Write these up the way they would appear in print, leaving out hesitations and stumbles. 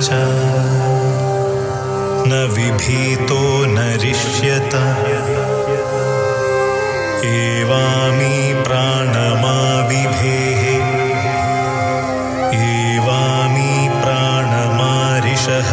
च न विभीतो न रिष्यत एवामी प्राणमाविभेः एवामी प्राणमारिषः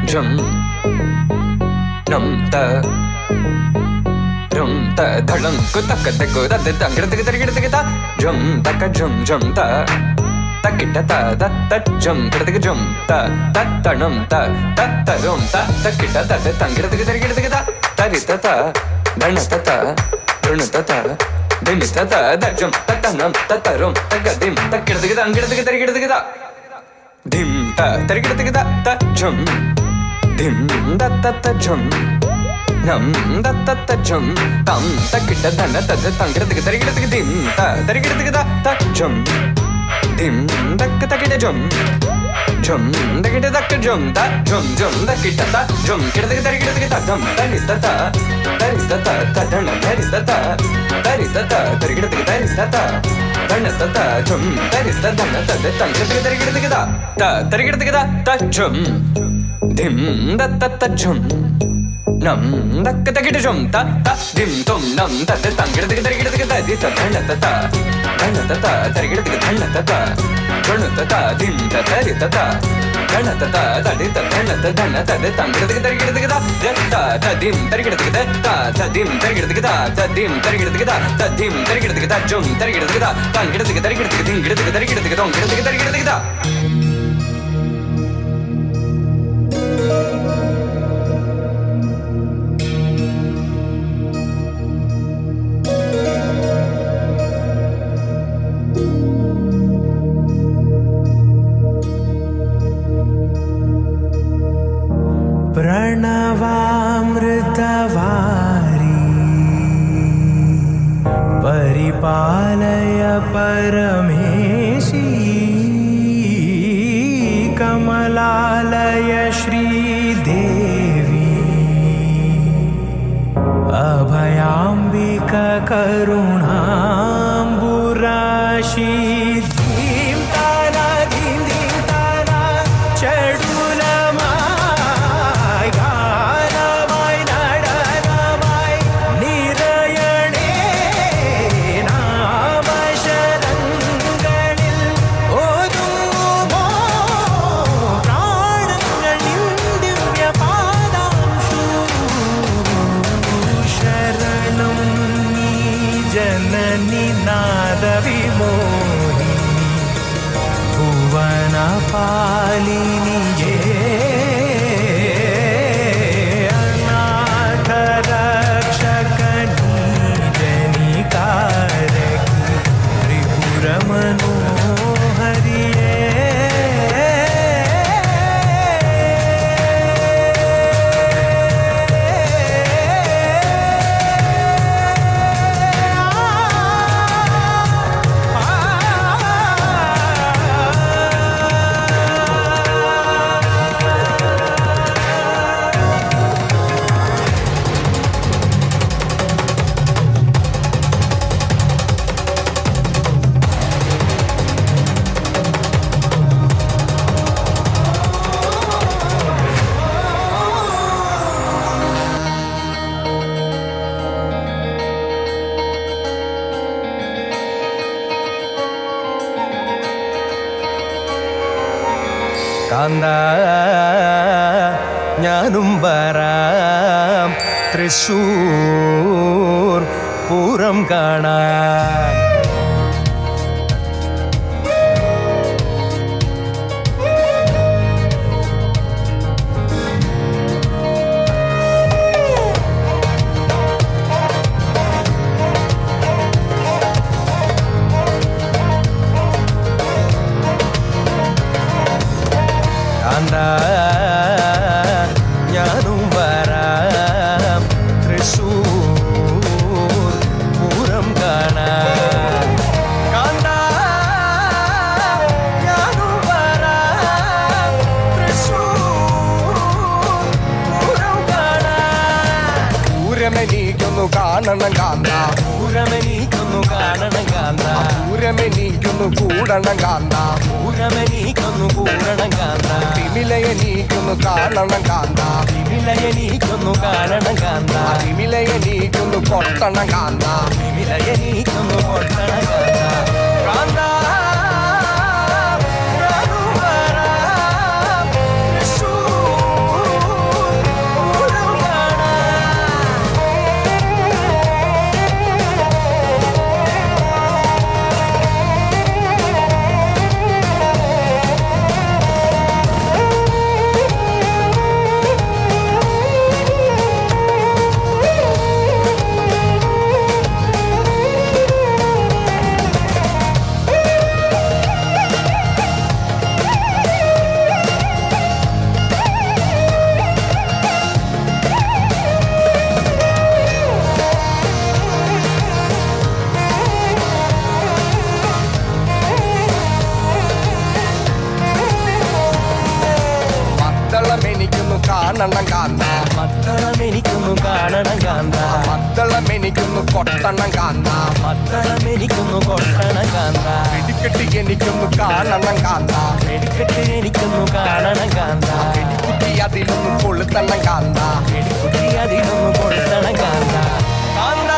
Jum num ta rum ta dhalam kutak takku da da ngirtig ngirtig ta jum taka jum jum ta takita ta da ta jum ngirtig jum ta tanum ta rum ta takita da da ngirtig ngirtig ta tarita ta dhanata ta runata ta dimita ta da jum tanum ta rum tagadim takirtig ngirtig ta dim ta tarigirtig ta jum dim da ta jum nam da ta jum tam takita dana ta tangirtig tarigirtig dim ta tarigirtig ta jum dim takita jum jum takita jum ta jum takita ta jum kirtig tarigirtig ta dam tarita ta dana tarita ta tarigirtig tarita ta dana ta jum tarita dana ta tangirtig tarigirtig ta tarigirtig ta jum dim da ta jum nam da takita jum ta dim tum nam ta tangirtig tarigirtig ta di ta dana ta tarigirtig dana ta junu ta dim ta tarita ta dana ta di ta dana ta tangirtig tarigirtig ta dim tarigirtig ta dim tarigirtig ta dim tarigirtig ta dim tarigirtig ta jum tarigirtig ta tangirtig tarigirtig dingirtig tarigirtig dongirtig tarigirtig ta प्रणवामृतवारी परिपालय परमेशी Kamalalaya Sridevi अभयाम्बिका करुणाम्बुराशी पालिनी ये अनाथ रक्षकनी जनिकारकी त्रिपुर मनोहरि കാന്താ ഞാനും വരാം തൃശ്ശൂർ പൂരം കാണാൻ ഞാനും വരാം തൃശ്ശൂർ പൂരം കാണാൻ കാന്താ ഞാനും വരാം കാണണം കാന്ത പൂരമെനിക്കൊന്നു കാണണം കാന്ത പൂരമെനിക്കൊന്നു കൂടണം കാന്ത പൂരമെനിക്കൊന്നു കൂടണം കാന്ത തിമിലയെനിക്കൊന്നു കാണണം കാന്ത വിലയെനിക്കൊന്നു കാണണം കാന്ത തിമിലയെനിക്കൊന്നു കൊട്ടണം കാന്ത വിലയെനിക്കൊന്നു പൊട്ടണം കാന്ത കാന്ത ഞാനും വരാം തൃശ്ശൂർ പൂരം കാണാൻ. മദ്ദളമെനിക്കൊന്നു കാണണം കാന്ത മത്തളമെനിക്കൊന്നു കാണണം കാന്ത മദ്ദളമെനിക്കൊന്നു കൊട്ടണം കാന്ത മത്തളമെനിക്കൊന്നു കൊട്ടണം കാന്ത വെടിക്കെട്ടി എനിക്കൊന്നു കാണണം കാന്ത വെടിക്കെട്ട് എനിക്കൊന്നു കാണണം കാന്ത വെടിക്കുട്ടി അതിലൊന്നു കൊളുത്തണം കാന്ത വെടിക്കുട്ടി അതിലൊന്നു കൊളുത്തണം കാന്ത കാന്ത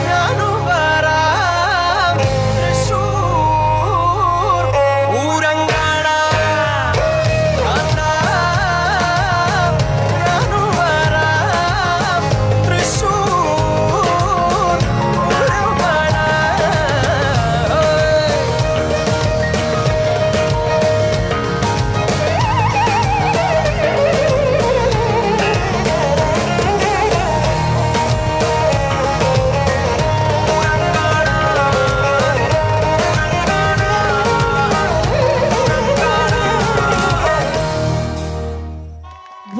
ഞാനും വരാം തൃശ്ശൂർ പൂരം കാണാൻ. കാന്ത ഞാനും വരാം തൃശ്ശൂർ പൂരം കാണാൻ.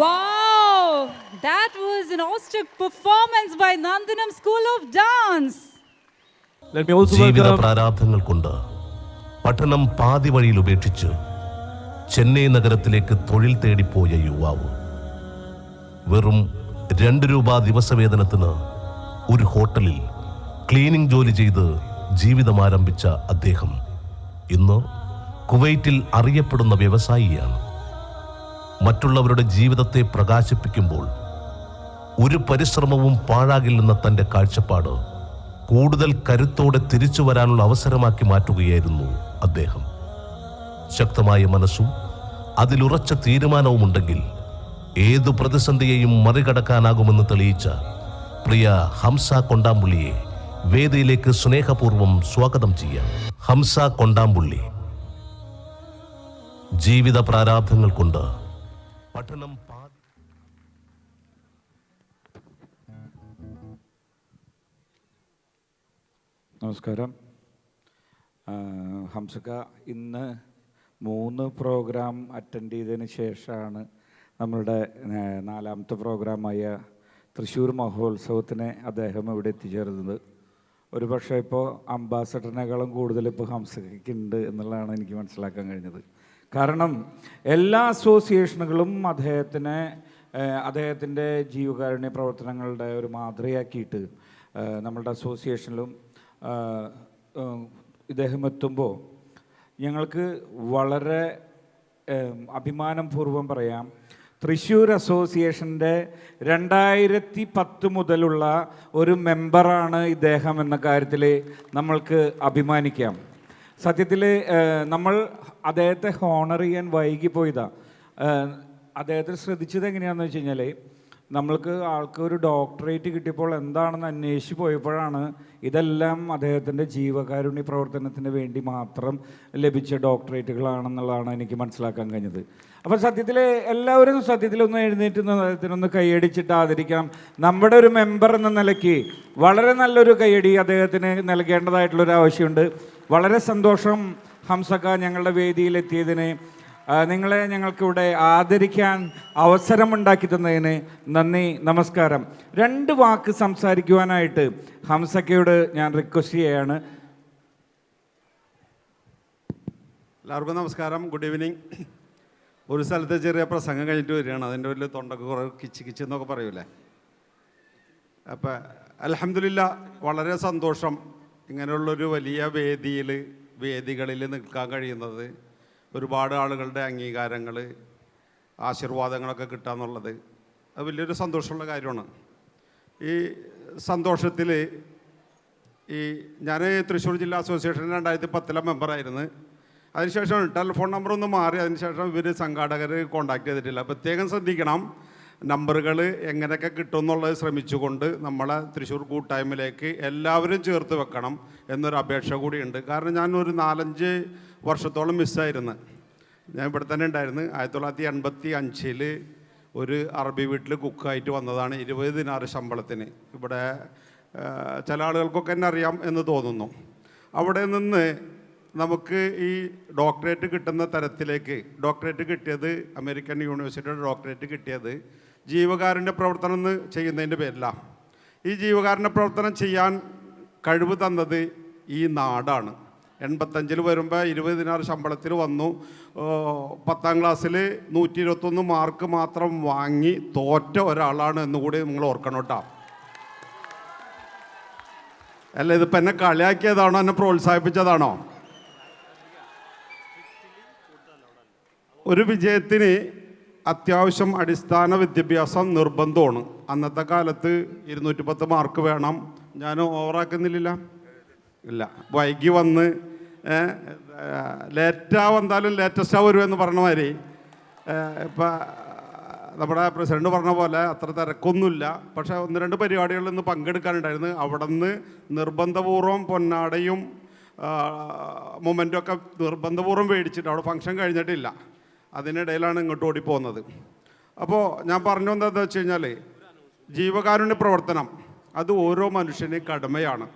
Wow! That was an austere performance by Nandanam School of Dance. Let me also ജീവിത welcome പ്രാരാബ്ധങ്ങൾ കൊണ്ട് പഠനം പാതി വഴിയിൽ ഉപേക്ഷിച്ച് ചെന്നൈ നഗരത്തിലേക്ക് തൊഴിൽ തേടിപ്പോയ യുവാവ്. വെറും 2 രൂപ ദിവസവേതനത്തിന് ഒരു ഹോട്ടലിൽ ക്ലീനിംഗ് ജോലി ചെയ്ത് ജീവിതം ആരംഭിച്ച അദ്ദേഹം ഇന്ന് കുവൈറ്റിൽ അറിയപ്പെടുന്ന വ്യവസായിയാണ്. മറ്റുള്ളവരുടെ ജീവിതത്തെ പ്രകാശിപ്പിക്കുമ്പോൾ ഒരു പരിശ്രമവും പാഴാകില്ലെന്ന തൻ്റെ കാഴ്ചപ്പാട് കൂടുതൽ കരുത്തോടെ തിരിച്ചു വരാനുള്ള അവസരമാക്കി മാറ്റുകയായിരുന്നു അദ്ദേഹം. ശക്തമായ മനസ്സും അതിലുറച്ച തീരുമാനവുമുണ്ടെങ്കിൽ ഏതു പ്രതിസന്ധിയെയും മറികടക്കാനാകുമെന്ന് തെളിയിച്ച പ്രിയ ഹംസ കൊണ്ടാമ്പുള്ളിയെ വേദിയിലേക്ക് സ്നേഹപൂർവ്വം സ്വാഗതം ചെയ്യാം. ഹംസ കൊണ്ടാമ്പുള്ളി ജീവിത പ്രാരാബ്ധങ്ങൾ കൊണ്ട് പഠനം നമസ്കാരം. ഹംസക്ക ഇന്ന് 3 പ്രോഗ്രാം അറ്റൻഡ് ചെയ്തതിന് ശേഷമാണ് നമ്മളുടെ 4ാമത്തെ പ്രോഗ്രാമായ തൃശ്ശൂർ മഹോത്സവത്തിന് അദ്ദേഹം ഇവിടെ എത്തിച്ചേർന്നത്. ഒരു പക്ഷേ ഇപ്പോൾ അംബാസഡറിനേക്കാളും കൂടുതൽ ഇപ്പോൾ ഹംസയ്ക്കുണ്ട് എന്നുള്ളതാണ് എനിക്ക് മനസ്സിലാക്കാൻ കഴിഞ്ഞത്. കാരണം എല്ലാ അസോസിയേഷനുകളും അദ്ദേഹത്തിൻ്റെ ജീവകാരുണ്യ പ്രവർത്തനങ്ങളുടെ ഒരു മാതൃകയാക്കിയിട്ട് നമ്മളുടെ അസോസിയേഷനിലും ഇദ്ദേഹം എത്തുമ്പോൾ ഞങ്ങൾക്ക് വളരെ അഭിമാനം പൂർവ്വം പറയാം, തൃശ്ശൂർ അസോസിയേഷൻ്റെ 2010 മുതലുള്ള ഒരു മെമ്പറാണ് ഇദ്ദേഹം എന്ന കാര്യത്തിൽ നമ്മൾക്ക് അഭിമാനിക്കാം. സത്യത്തിൽ നമ്മൾ അദ്ദേഹത്തെ ഹോണർ ചെയ്യാൻ വൈകിപ്പോയതാണ്. അദ്ദേഹത്തെ ശ്രദ്ധിച്ചത് എങ്ങനെയാണെന്ന് വെച്ച് കഴിഞ്ഞാൽ, നമ്മൾക്ക് ആൾക്കൊരു ഡോക്ടറേറ്റ് കിട്ടിയപ്പോൾ എന്താണെന്ന് അന്വേഷിച്ച് പോയപ്പോഴാണ് ഇതെല്ലാം അദ്ദേഹത്തിൻ്റെ ജീവകാരുണ്യ പ്രവർത്തനത്തിന് വേണ്ടി മാത്രം ലഭിച്ച ഡോക്ടറേറ്റുകളാണെന്നുള്ളതാണ് എനിക്ക് മനസ്സിലാക്കാൻ കഴിഞ്ഞത്. അപ്പോൾ സത്യത്തിൽ എല്ലാവരും സത്യത്തിലൊന്ന് എഴുന്നേറ്റ് അദ്ദേഹത്തിനൊന്ന് കൈയടിച്ചിട്ട് ആദരിക്കണം. നമ്മുടെ ഒരു മെമ്പർ എന്ന നിലയ്ക്ക് വളരെ നല്ലൊരു കൈയടി അദ്ദേഹത്തിന് നൽകേണ്ടതായിട്ടുള്ളൊരു ആവശ്യമുണ്ട്. വളരെ സന്തോഷം ഹംസക്ക ഞങ്ങളുടെ വേദിയിലെത്തിയതിന്, നിങ്ങളെ ഞങ്ങൾക്കിവിടെ ആദരിക്കാൻ അവസരമുണ്ടാക്കി തന്നതിന് നന്ദി, നമസ്കാരം. 2 വാക്ക് സംസാരിക്കുവാനായിട്ട് ഹംസക്കയോട് ഞാൻ റിക്വസ്റ്റ് ചെയ്യുകയാണ്. എല്ലാവർക്കും നമസ്കാരം, ഗുഡ് ഈവനിങ്. ഒരു സ്ഥലത്ത് ചെറിയ പ്രസംഗം കഴിഞ്ഞിട്ട് വരികയാണ്. അതിൻ്റെ ഒരു തൊണ്ടക്ക് കുറേ കിച്ച് കിച്ച് എന്നൊക്കെ പറയൂലേ. അപ്പം അൽഹംദുലില്ലാ വളരെ സന്തോഷം ഇങ്ങനെയുള്ളൊരു വലിയ വേദികളിൽ നിൽക്കാൻ കഴിയുന്നത്. ഒരുപാട് ആളുകളുടെ അംഗീകാരങ്ങൾ ആശീർവാദങ്ങളൊക്കെ കിട്ടുക എന്നുള്ളത് അത് വലിയൊരു സന്തോഷമുള്ള കാര്യമാണ്. ഈ സന്തോഷത്തിൽ ഞാൻ തൃശ്ശൂർ ജില്ലാ അസോസിയേഷൻ 2010 മെമ്പറായിരുന്നു. അതിനുശേഷം ടെലിഫോൺ നമ്പറൊന്ന് മാറി. അതിനുശേഷം ഇവർ സംഘാടകർ കോൺടാക്ട് ചെയ്തിട്ടില്ല. പ്രത്യേകം ശ്രദ്ധിക്കണം, നമ്പറുകൾ എങ്ങനെയൊക്കെ കിട്ടുമെന്നുള്ളത് ശ്രമിച്ചുകൊണ്ട് നമ്മളെ തൃശ്ശൂർ കൂട്ടായ്മയിലേക്ക് എല്ലാവരും ചേർത്ത് വെക്കണം എന്നൊരു അപേക്ഷ കൂടിയുണ്ട്. കാരണം ഞാൻ ഒരു 4-5 വർഷത്തോളം മിസ്സായിരുന്നു. ഞാൻ ഇവിടെ തന്നെ ഉണ്ടായിരുന്നു. 1985 ഒരു അറബി വീട്ടിൽ കുക്കായിട്ട് വന്നതാണ്. 20 ദിനാർ ശമ്പളത്തിന്. ഇവിടെ ചില ആളുകൾക്കൊക്കെ എന്നെ അറിയാം എന്ന് തോന്നുന്നു. അവിടെ നിന്ന് നമുക്ക് ഈ ഡോക്ടറേറ്റ് കിട്ടുന്ന തരത്തിലേക്ക് ഡോക്ടറേറ്റ് കിട്ടിയത്, അമേരിക്കൻ യൂണിവേഴ്സിറ്റിയുടെ ഡോക്ടറേറ്റ് കിട്ടിയത് ജീവകാരുണ്യ പ്രവർത്തനം ചെയ്യുന്നതിൻ്റെ പേരിലാണ്. ഈ ജീവകാരുണ്യ പ്രവർത്തനം ചെയ്യാൻ കഴിവ് തന്നത് ഈ നാടാണ്. 85 വരുമ്പോൾ 20 ദിനാർ ശമ്പളത്തിൽ വന്നു. 10ാം ക്ലാസ്സിൽ 121 മാർക്ക് മാത്രം വാങ്ങി തോറ്റ ഒരാളാണ് എന്നുകൂടി നിങ്ങൾ ഓർക്കണം കേട്ടോ. അല്ല, ഇതിപ്പോൾ എന്നെ കളിയാക്കിയതാണോ എന്നെ പ്രോത്സാഹിപ്പിച്ചതാണോ? ഒരു വിജയത്തിന് അത്യാവശ്യം അടിസ്ഥാന വിദ്യാഭ്യാസം നിർബന്ധമാണ്. അന്നത്തെ കാലത്ത് 210 മാർക്ക് വേണം. ഞാൻ ഓവറാക്കുന്നില്ല, ഇല്ല. വൈകി വന്ന് വന്നാലും ലേറ്റസ്റ്റാக വരുമെന്ന് പറഞ്ഞ മാതിരി ഇപ്പം നമ്മുടെ പ്രസിഡന്റ് പറഞ്ഞ പോലെ അത്ര തിരക്കൊന്നുമില്ല. പക്ഷേ 1-2 പരിപാടികളിൽ നിന്ന് പങ്കെടുക്കാനുണ്ടായിരുന്നു. അവിടെ നിന്ന് നിർബന്ധപൂർവ്വം പൊന്നാടയും മൊമെൻറ്റും ഒക്കെ നിർബന്ധപൂർവ്വം മേടിച്ചിട്ട് അവിടെ ഫംഗ്ഷൻ കഴിഞ്ഞിട്ടില്ല. അതിനിടയിലാണ് ഇങ്ങോട്ട് ഓടിപ്പോകുന്നത്. അപ്പോൾ ഞാൻ പറഞ്ഞു എന്താണെന്ന് വെച്ച് കഴിഞ്ഞാൽ, ജീവകാരുണ്യ പ്രവർത്തനം അത് ഓരോ മനുഷ്യൻ്റെയും കടമയാണ്.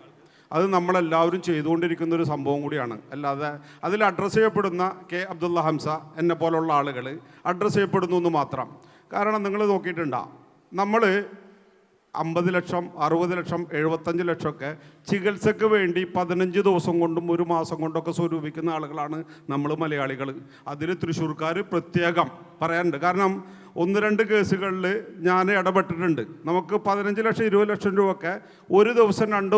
അത് നമ്മളെല്ലാവരും ചെയ്തുകൊണ്ടിരിക്കുന്നൊരു സംഭവം കൂടിയാണ്. അല്ലാതെ അതിൽ അഡ്രസ്സ് ചെയ്യപ്പെടുന്ന കെ അബ്ദുള്ള ഹംസ എന്നെ പോലുള്ള ആളുകൾ അഡ്രസ്സ് ചെയ്യപ്പെടുന്നു എന്ന് മാത്രം. കാരണം നിങ്ങൾ നോക്കിയിട്ടുണ്ടോ, നമ്മൾ 50 ലക്ഷം, 60 ലക്ഷം, 75 ലക്ഷമൊക്കെ ചികിത്സയ്ക്ക് വേണ്ടി 15 ദിവസം കൊണ്ടും 1 മാസം കൊണ്ടൊക്കെ സ്വരൂപിക്കുന്ന ആളുകളാണ് നമ്മൾ മലയാളികൾ. അതിൽ തൃശ്ശൂർക്കാർ പ്രത്യേകം പറയാനുണ്ട്. കാരണം 1-2 കേസുകളിൽ ഞാൻ ഇടപെട്ടിട്ടുണ്ട്. നമുക്ക് 15 ലക്ഷം 20 ലക്ഷം രൂപയൊക്കെ ഒരു ദിവസം 2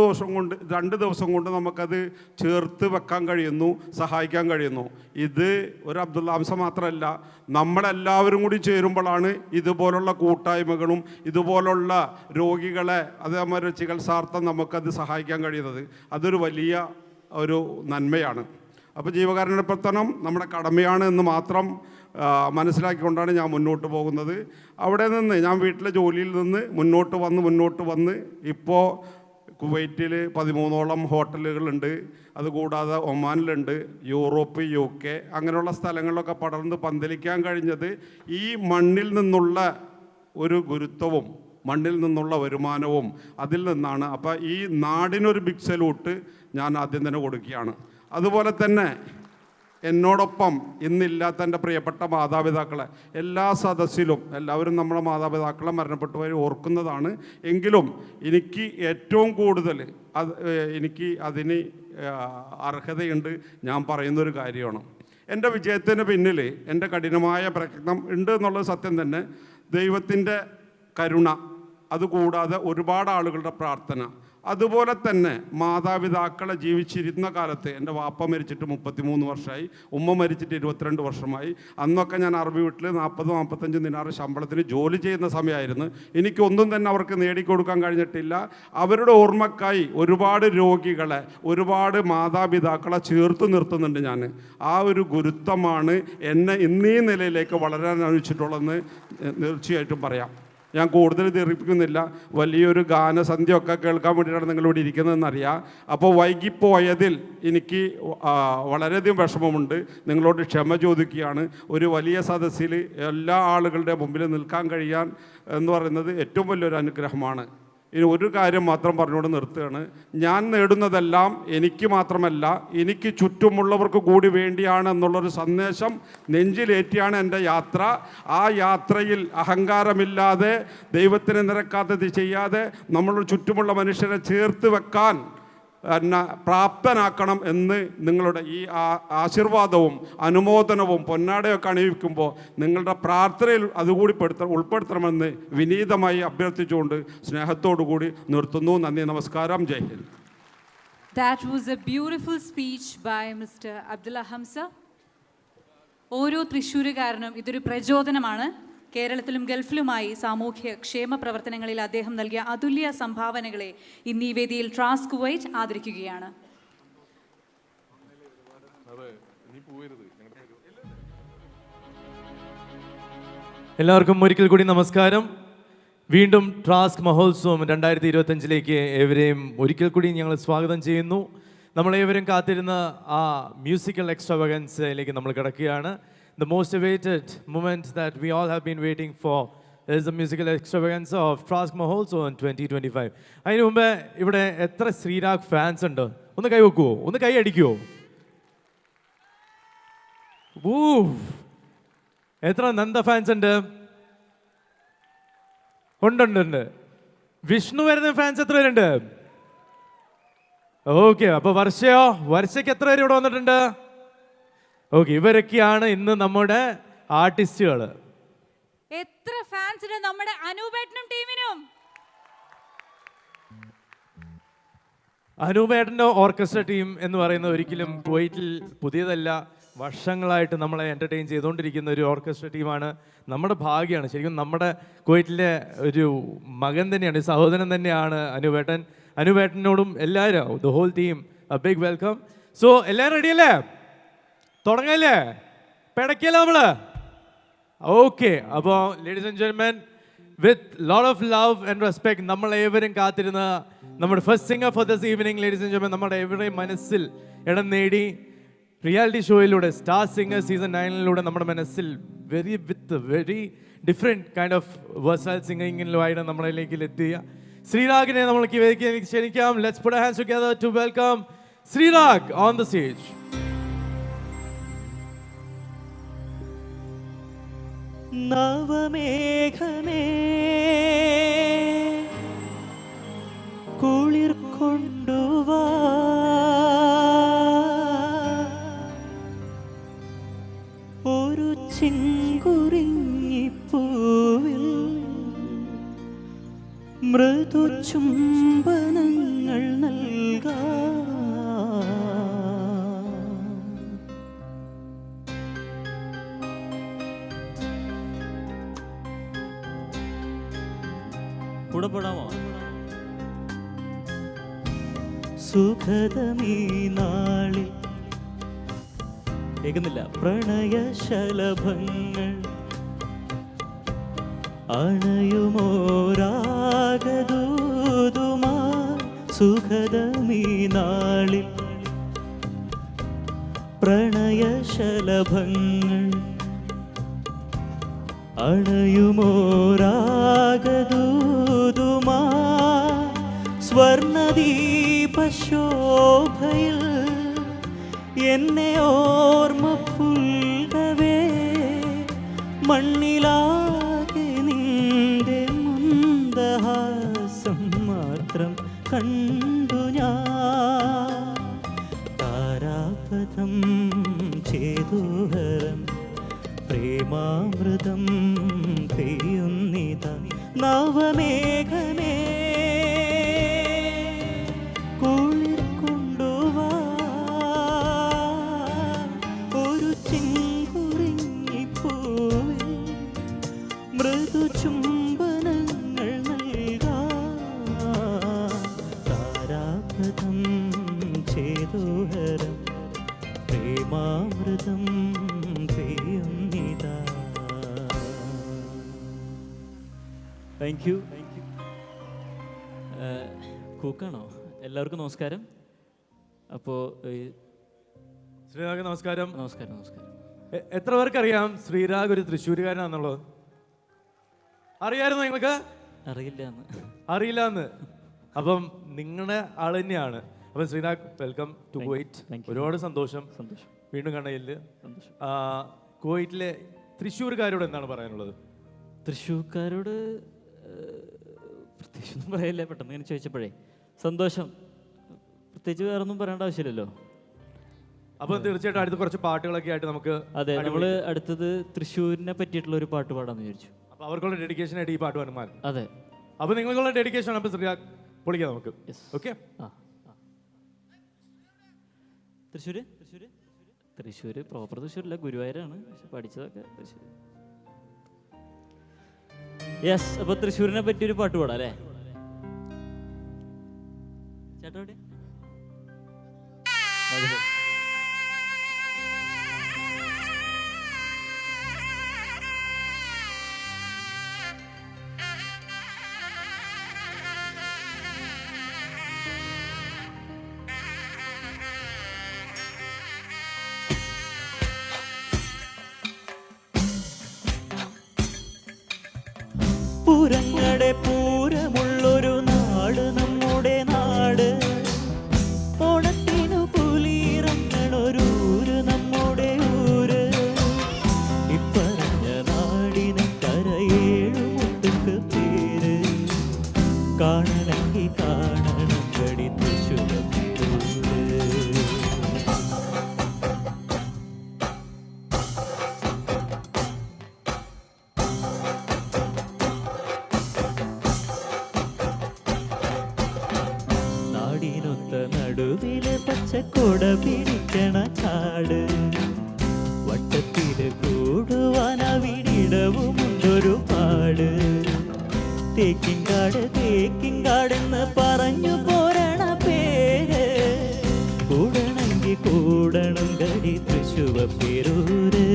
ദിവസം കൊണ്ട് നമുക്കത് ചേർത്ത് വെക്കാൻ കഴിയുന്നു, സഹായിക്കാൻ കഴിയുന്നു. ഇത് ഒരു അബ്ദുള്ള ഹംസ മാത്രമല്ല, നമ്മളെല്ലാവരും കൂടി ചേരുമ്പോഴാണ് ഇതുപോലുള്ള കൂട്ടായ്മകളും ഇതുപോലുള്ള രോഗികളെ അതേമാതിരി ചികിത്സാർത്ഥം നമുക്കത് സഹായിക്കാൻ കഴിയുന്നത്. അതൊരു വലിയ ഒരു നന്മയാണ്. അപ്പോൾ ജീവകാരുണ്യ പ്രവർത്തനം നമ്മുടെ കടമയാണ് എന്ന് മാത്രം മനസ്സിലാക്കിക്കൊണ്ടാണ് ഞാൻ മുന്നോട്ട് പോകുന്നത്. അവിടെ നിന്ന് ഞാൻ വീട്ടിലെ ജോലിയിൽ നിന്ന് മുന്നോട്ട് വന്ന് ഇപ്പോൾ കുവൈറ്റിൽ 13ഓളം ഹോട്ടലുകളുണ്ട്. അതുകൂടാതെ ഒമാനിലുണ്ട്, യൂറോപ്പ്, UK അങ്ങനെയുള്ള സ്ഥലങ്ങളിലൊക്കെ പടർന്ന് പന്തലിക്കാൻ കഴിഞ്ഞത് ഈ മണ്ണിൽ നിന്നുള്ള ഒരു ഗുരുത്വവും മണ്ണിൽ നിന്നുള്ള വരുമാനവും അതിൽ നിന്നാണ്. അപ്പോൾ ഈ നാടിനൊരു ബിഗ് സല്യൂട്ട് ഞാൻ ആദ്യം തന്നെ കൊടുക്കുകയാണ്. അതുപോലെ തന്നെ എന്നോടൊപ്പം ഇന്നില്ലാത്ത എൻ്റെ പ്രിയപ്പെട്ട മാതാപിതാക്കളെ എല്ലാ സദസ്സിലും എല്ലാവരും നമ്മുടെ മാതാപിതാക്കളെ മരണപ്പെട്ടുപോയി ഓർക്കുന്നതാണ്. എങ്കിലും എനിക്ക് ഏറ്റവും കൂടുതൽ എനിക്ക് അതിന് അർഹതയുണ്ട്. ഞാൻ പറയുന്നൊരു കാര്യമാണ്, എൻ്റെ വിജയത്തിന് പിന്നിൽ എൻ്റെ കഠിനമായ പ്രയത്നം ഉണ്ട് എന്നുള്ളത് സത്യം തന്നെ. ദൈവത്തിൻ്റെ കരുണ, അതുകൂടാതെ ഒരുപാട് ആളുകളുടെ പ്രാർത്ഥന, അതുപോലെ തന്നെ മാതാപിതാക്കളെ ജീവിച്ചിരുന്ന കാലത്ത് എൻ്റെ വാപ്പ മരിച്ചിട്ട് 33 വർഷമായി, ഉമ്മ മരിച്ചിട്ട് 22 വർഷമായി. അന്നൊക്കെ ഞാൻ അറബി വീട്ടിൽ 40-45 ദിനാർ ശമ്പളത്തിന് ജോലി ചെയ്യുന്ന സമയമായിരുന്നു. എനിക്കൊന്നും തന്നെ അവർക്ക് നേടിക്കൊടുക്കാൻ കഴിഞ്ഞിട്ടില്ല. അവരുടെ ഓർമ്മക്കായി ഒരുപാട് രോഗികളെ, ഒരുപാട് മാതാപിതാക്കളെ ചേർത്ത് നിർത്തുന്നുണ്ട് ഞാൻ. ആ ഒരു ഗുരുത്വമാണ് എന്നെ ഇന്നീ നിലയിലേക്ക് വളരാൻ അനുവദിച്ചിട്ടുള്ളതെന്ന് തീർച്ചയായിട്ടും പറയാം. ഞാൻ കൂടുതൽ ദീർഘിപ്പിക്കുന്നില്ല. വലിയൊരു ഗാനസന്ധ്യയൊക്കെ കേൾക്കാൻ വേണ്ടിയിട്ടാണ് നിങ്ങളിവിടെ ഇരിക്കുന്നതെന്നറിയാം. അപ്പോൾ വൈകിപ്പോയതിൽ എനിക്ക് വളരെയധികം വിഷമമുണ്ട്. നിങ്ങളോട് ക്ഷമ ചോദിക്കുകയാണ്. ഒരു വലിയ സദസ്സിൽ എല്ലാ ആളുകളുടെ മുമ്പിൽ നിൽക്കാൻ കഴിയാൻ എന്ന് പറയുന്നത് ഏറ്റവും വലിയൊരു അനുഗ്രഹമാണ്. ഇനി ഒരു കാര്യം മാത്രം പറഞ്ഞുകൊണ്ട് നിർത്തുകയാണ്. ഞാൻ നേടുന്നതെല്ലാം എനിക്ക് മാത്രമല്ല, എനിക്ക് ചുറ്റുമുള്ളവർക്ക് കൂടി വേണ്ടിയാണ് എന്നുള്ളൊരു സന്ദേശം നെഞ്ചിലേറ്റിയാണ് എൻ്റെ യാത്ര. ആ യാത്രയിൽ അഹങ്കാരമില്ലാതെ, ദൈവത്തിന് നിരക്കാത്തത് ചെയ്യാതെ, നമ്മൾ ചുറ്റുമുള്ള മനുഷ്യരെ ചേർത്ത് വെക്കാൻ പ്രാപ്തനാക്കണം എന്ന് നിങ്ങളുടെ ഈ ആശീർവാദവും അനുമോദനവും പൊന്നാടയൊക്കെ അണിയിക്കുമ്പോൾ നിങ്ങളുടെ പ്രാർത്ഥനയിൽ അതുകൂടി ഉൾപ്പെടുത്തണമെന്ന് വിനീതമായി അഭ്യർത്ഥിച്ചുകൊണ്ട് സ്നേഹത്തോടു കൂടി നിർത്തുന്നു. നന്ദി, നമസ്കാരം, ജയ് Hind. That was a beautiful speech by Mr. Abdullah Hamza. ഓരോ തൃശ്ശൂരുകാരനും ഇതൊരു പ്രചോദനമാണ്. കേരളത്തിലും ഗൾഫിലുമായി സാമൂഹ്യ ക്ഷേമ പ്രവർത്തനങ്ങളിൽ അദ്ദേഹം നൽകിയ അതുല്യ സംഭാവനകളെ ഇന്ന് ഈ വേദിയിൽ ട്രാസ് കുവൈറ്റ് ആദരിക്കുകയാണ്. എല്ലാവർക്കും ഒരിക്കൽ കൂടി നമസ്കാരം. വീണ്ടും ട്രാസ്ക് മഹോത്സവം 2025 ഏവരെയും ഒരിക്കൽ കൂടി ഞങ്ങൾ സ്വാഗതം ചെയ്യുന്നു. നമ്മളേവരും കാത്തിരുന്ന ആ മ്യൂസിക്കൽ എക്സ്ട്രാവഗൻസിലേക്ക് നമ്മൾ കിടക്കുകയാണ്. The most awaited moment that we all have been waiting for is the musical extravaganza of Trask Mahotsav in 2025. അതിന് മുമ്പ് ഇവിടെ എത്ര ശ്രീരാഗ് ഫാൻസ് ഉണ്ട്? ഒന്ന് കൈ വെക്കുവോ? ഒന്ന് കൈ അടിക്കുവോ? എത്ര നന്ദ ഫാൻസ് ഉണ്ട്? ഉണ്ട്. വിഷ്ണു വരുന്ന ഫാൻസ് എത്ര പേരുണ്ട്? ഓക്കെ, അപ്പൊ വർഷയ്ക്ക് എത്ര പേര് ഇവിടെ വന്നിട്ടുണ്ട്? ഓക്കെ, ഇവരൊക്കെയാണ് ഇന്ന് നമ്മുടെ ആർട്ടിസ്റ്റുകൾ. എത്ര ഫാൻസിന് നമ്മുടെ അനൂപേട്ടനും ടീമിനും? അനൂപേട്ടൻ്റെ ഓർക്കസ്ട്ര ടീം എന്ന് പറയുന്നത് ഒരിക്കലും കുവൈറ്റിൽ പുതിയതല്ല. വർഷങ്ങളായിട്ട് നമ്മളെ എൻ്റർടൈൻ ചെയ്തുകൊണ്ടിരിക്കുന്ന ഒരു ഓർക്കസ്ട്ര ടീമാണ്. നമ്മുടെ ഭാഗ്യമാണ് ശരിക്കും. നമ്മുടെ കുവൈറ്റിലെ ഒരു മകൻ തന്നെയാണ്, സഹോദരൻ തന്നെയാണ് അനൂപേട്ടൻ. അനൂപേട്ടനോടും എല്ലാവരും, the whole team, a big welcome. So എല്ലാവരും റെഡിയല്ലേ? തുടങ്ങല്ലേ? പിടയ്ക്കല്ലേ നമ്മള്? ഓക്കെ, അപ്പോൾ ladies and gentlemen, with lot of love and respect, നമ്മളേവരും കാത്തിരുന്ന നമ്മുടെ first singer for this evening, ladies and gentlemen, നമ്മുടെ എവരുടെയും മനസ്സിൽ ഇടം നേടി റിയാലിറ്റി ഷോയിലൂടെ, സ്റ്റാർ സിംഗർ സീസൺ 9 നമ്മുടെ മനസ്സിൽ very different kind of versatile സിംഗിങ്ങിലുമായിട്ട് നമ്മളിലേക്ക് എത്തിയ ശ്രീരാഗിനെ നമ്മൾക്ക് വേദിക്ക് ക്ഷണിക്കാം. Let's put hands together to welcome Sreerag on the stage. നവമേഘമേ കുളിർ കൊണ്ടുവാ, ഒരു ചെങ്കുറിഞ്ഞിപ്പൂവിൽ മൃദു ചുംബനങ്ങൾ നൽകാം. സുഖതമീ നാളിൽ കേൾക്കുന്നില്ല പ്രണയശലഭങ്ങൾ അണയുമോരാഗദൂതുമാ. സുഖതമീ നാളിൽ പ്രണയശലഭങ്ങൾ അണയുമോരാഗദൂതുമാ. സ്വർണദീപശോഭയിൽ എന്നെ ഓർമ്മ പുൽകവേ, മണ്ണിലാകെ നിന്റെ മന്ദഹാസം മാത്രം കണ്ടു ഞാൻ. താരാപഥം ചേതോഹരം പ്രേമാമൃതം പെയ്യുന്നിത. നവമേഘമേ കുളിർ കൊണ്ടുവാ, ഒരു ചെങ്കുറിഞ്ഞിപ്പൂവിൽ മൃദു ചുംബനങ്ങൾ നൽകാം. താരാപഥം ചേതോഹരം പ്രേമാമൃതം പെയ്യുന്നിതാ. Thank you. കൂക്കാണോ? എല്ലാവർക്കും നമസ്കാരം. അപ്പോൾ ശ്രീരാഗ് നമസ്കാരം. നമസ്കാരം. എത്ര പേർക്കറിയാം ശ്രീരാഗ് ഒരു തൃശ്ശൂരുകാരനാണെന്നുള്ളത്? അറിയാമായിരുന്നു നിങ്ങൾക്ക്? അറിയില്ല എന്ന്. അപ്പം നിങ്ങളുടെ ആൾ തന്നെയാണ്. അപ്പം ശ്രീരാഗ്, വെൽക്കം ടു കുവൈറ്റ്. ഒരുപാട് സന്തോഷം വീണ്ടും കാണയിൽ. കുവൈറ്റിലെ തൃശ്ശൂർക്കാരോട് എന്താണ് പറയാനുള്ളത്? തൃശ്ശൂർക്കാരോട് പ്രത്യേകിച്ചൊന്നും പറയല്ലേ, പെട്ടെന്ന് ഇങ്ങനെ ചോദിച്ചപ്പോഴേ സന്തോഷം. പ്രത്യേകിച്ച് വേറെ ഒന്നും പറയേണ്ട ആവശ്യമില്ലല്ലോ. അപ്പോൾ തീർച്ചയായിട്ടും അടുത്ത കുറച്ച് പാട്ടുകളൊക്കെ ആയിട്ട് നമുക്ക് അതെ, നമ്മൾ അടുത്തത് തൃശ്ശൂരിനെ പറ്റിയിട്ടുള്ള ഒരു പാട്ട് പാടാന്ന് വിചാരിച്ചു. അപ്പോൾ അവർക്കുള്ള ഡെഡിക്കേഷൻ ആയിട്ട് ഈ പാട്ട് വന്നാൽ അതെ. അപ്പോൾ നിങ്ങൾക്കുള്ള ഡെഡിക്കേഷൻ അപ്പോൾ ശ്രീരാഗ് പൊളിക്കാം നമുക്ക്. ഓക്കെ. തൃശ്ശൂർ പ്രോപ്പർ തൃശ്ശൂരില്ല, ഗുരുവായൂരാണ്, പക്ഷെ പഠിച്ചതൊക്കെ തൃശ്ശൂർ. യെസ്, അപ്പോൾ തൃശ്ശൂരിനെ പറ്റിയൊരു പാട്ട് പാടാം അല്ലേ ചേട്ടാ? എവിടെ? പൂരങ്ങളുടെ പൂരമുള്ളൊരു നാട് നമ്മുടെ നാട്, ഓണത്തിനു പുലിയിറങ്ങണൊരൂര് നമ്മുടെ ഊര്. ഇപ്പറഞ്ഞ നാടിന് കരയേഴു മുട്ടുക്ക് പേര്, കാണണമെങ്കിൽ കാണണം കടി തൃശ്ശൂർ. നടുവില് പച്ചക്കൊട പിടിക്കണ കാട്, വട്ടത്തില് കൂടുവാൻ അവിടിടവുമുണ്ടൊരു പാട്. തേക്കിൻകാട് തേക്കിൻകാടെന്ന് പറഞ്ഞു പോരണ പേര്, കൂടണമെങ്കിൽ കൂടണം കടി തൃശ്ശൂർ പേരൂര്.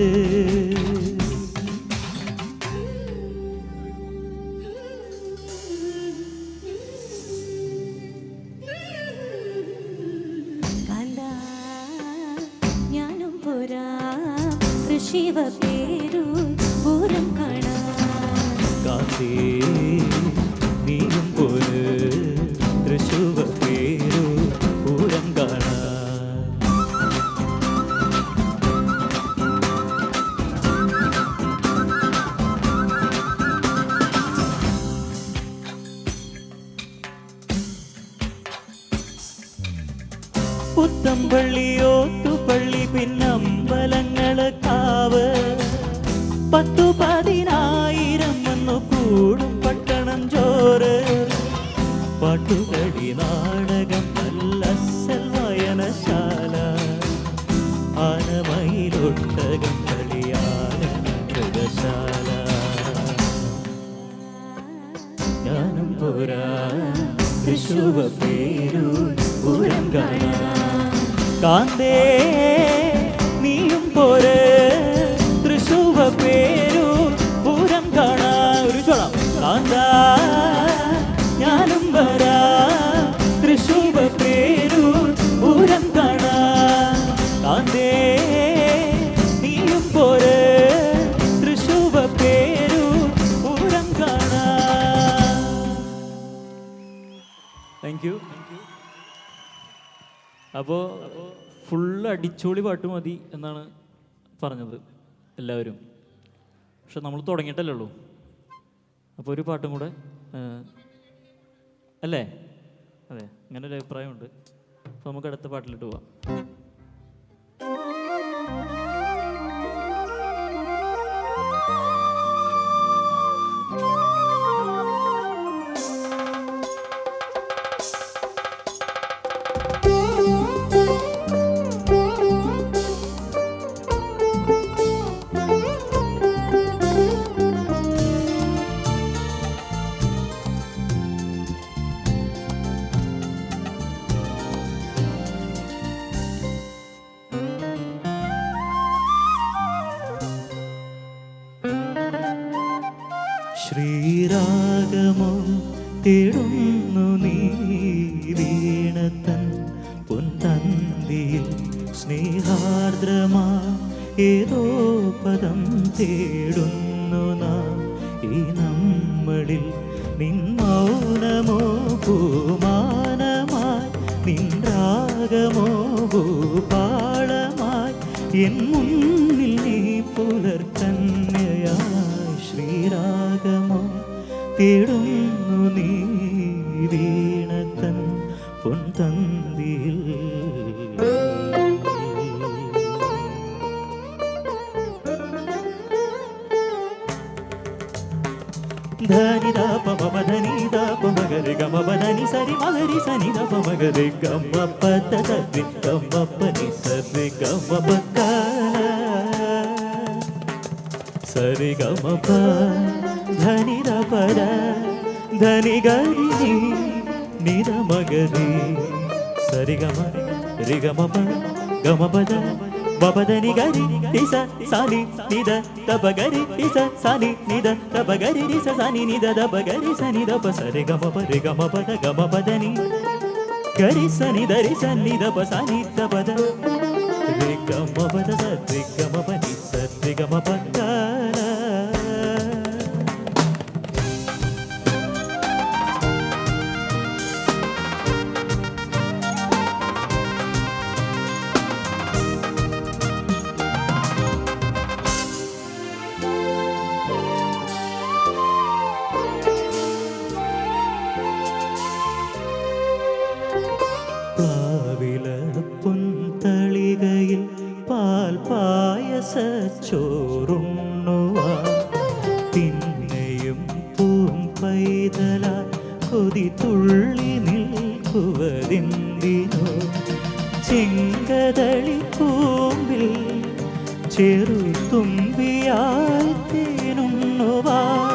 ശിവ പേരു പൂരം കാണാൻ കാത്തേ നീയും പോര് തൃശ്ശൂർ പേരു പൂരം കാണാൻ. പുത്തമ്പള്ളി ഓത്തുപള്ളി പിന്നമ്പലങ്ങള് കാവ്, 10,000 വന്നു കൂടും പട്ടണം ചോറ്. പാട്ടുകളി നാടകം നല്ല വായനശാല, ആനമയിലൊട്ടകം കളിയാന മൃഗശാല. ഞാനും പോരാ തൃശ്ശൂർ പേരു പൂരം കാണാൻ. കാന്തേ നീയും പോര് തൃശ്ശൂർ പേരു പൂരം കാണാൻ. ഒരു ചോളാം. കാന്താ ഞാനും വരാ തൃശ്ശൂർ പേരു പൂരം കാണാൻ. കാന്തേ നീയും പോര് തൃശ്ശൂർ പേരു പൂരം കാണാൻ. Thank you. അപ്പോൾ ഫുള്ള് അടിച്ചോളി പാട്ട് മതി എന്നാണ് പറഞ്ഞത് എല്ലാവരും. പക്ഷെ നമ്മൾ തുടങ്ങിയിട്ടല്ലേ ഉള്ളൂ. അപ്പോൾ ഒരു പാട്ടും കൂടെ അല്ലേ? അതെ, അങ്ങനെ ഒരു അഭിപ്രായമുണ്ട്. അപ്പോൾ നമുക്ക് അടുത്ത പാട്ടിലിട്ട് പോവാം. ശ്രീരാഗമോ തേടുന്നു നീ വീണത്തൻ പൊൻതന്തിയിൽ, സ്നേഹാർദ്രമാ ഏതോ പദം തേടുന്നു നാം ഈ നമ്മളിൽ. നിൻ മൗനമോ പൂമാനമായി, നിൻ രാഗമോ ഭൂപാളമായി, എൻ മുന്നിൽ നീ പുലർക്കന്യയായി. ശ്രീരാഗമോ തേടുന്നു നീ വീണത്തൻ പൊൻതന്തിയിൽ. ധനി ദ പ മ പ ധനി ദ പ മ ഗ രി ഗ മ പ ധനി സരി മ ഗ രി സ നി ദ പ മ ഗ രി ഗ മ പ ധ ധ രി ഗ മ പ നി സ രി ഗ മ പ ക സരി ഗ മ പ ധനി ദ പ ധ ധനി ഗ രി നി നി ദ മ ഗ രി സരി ഗ മ രി ഗ മ പ ഗ മ പ ധ Babadani gari disa sani nida tabagari disa sani nida tabagari disa sani nida tabagari sani da pasare gama pare gama pada gama padani gari sani dari sani da pasani tabada re gama pada sa re gama pani sa re gama pada പൊന്തളികയിൽ പാൽ പായസച്ചോറുണ്ണുവാൻ പിന്നെയും പൂം പൈതല കൊതി തുള്ളി നിൽക്കുവതെന്തിനോ ചെങ്കതളി പൂമ്പിൽ ചെറുതുമ്പിയായി തേനുണ്ണുവാൻ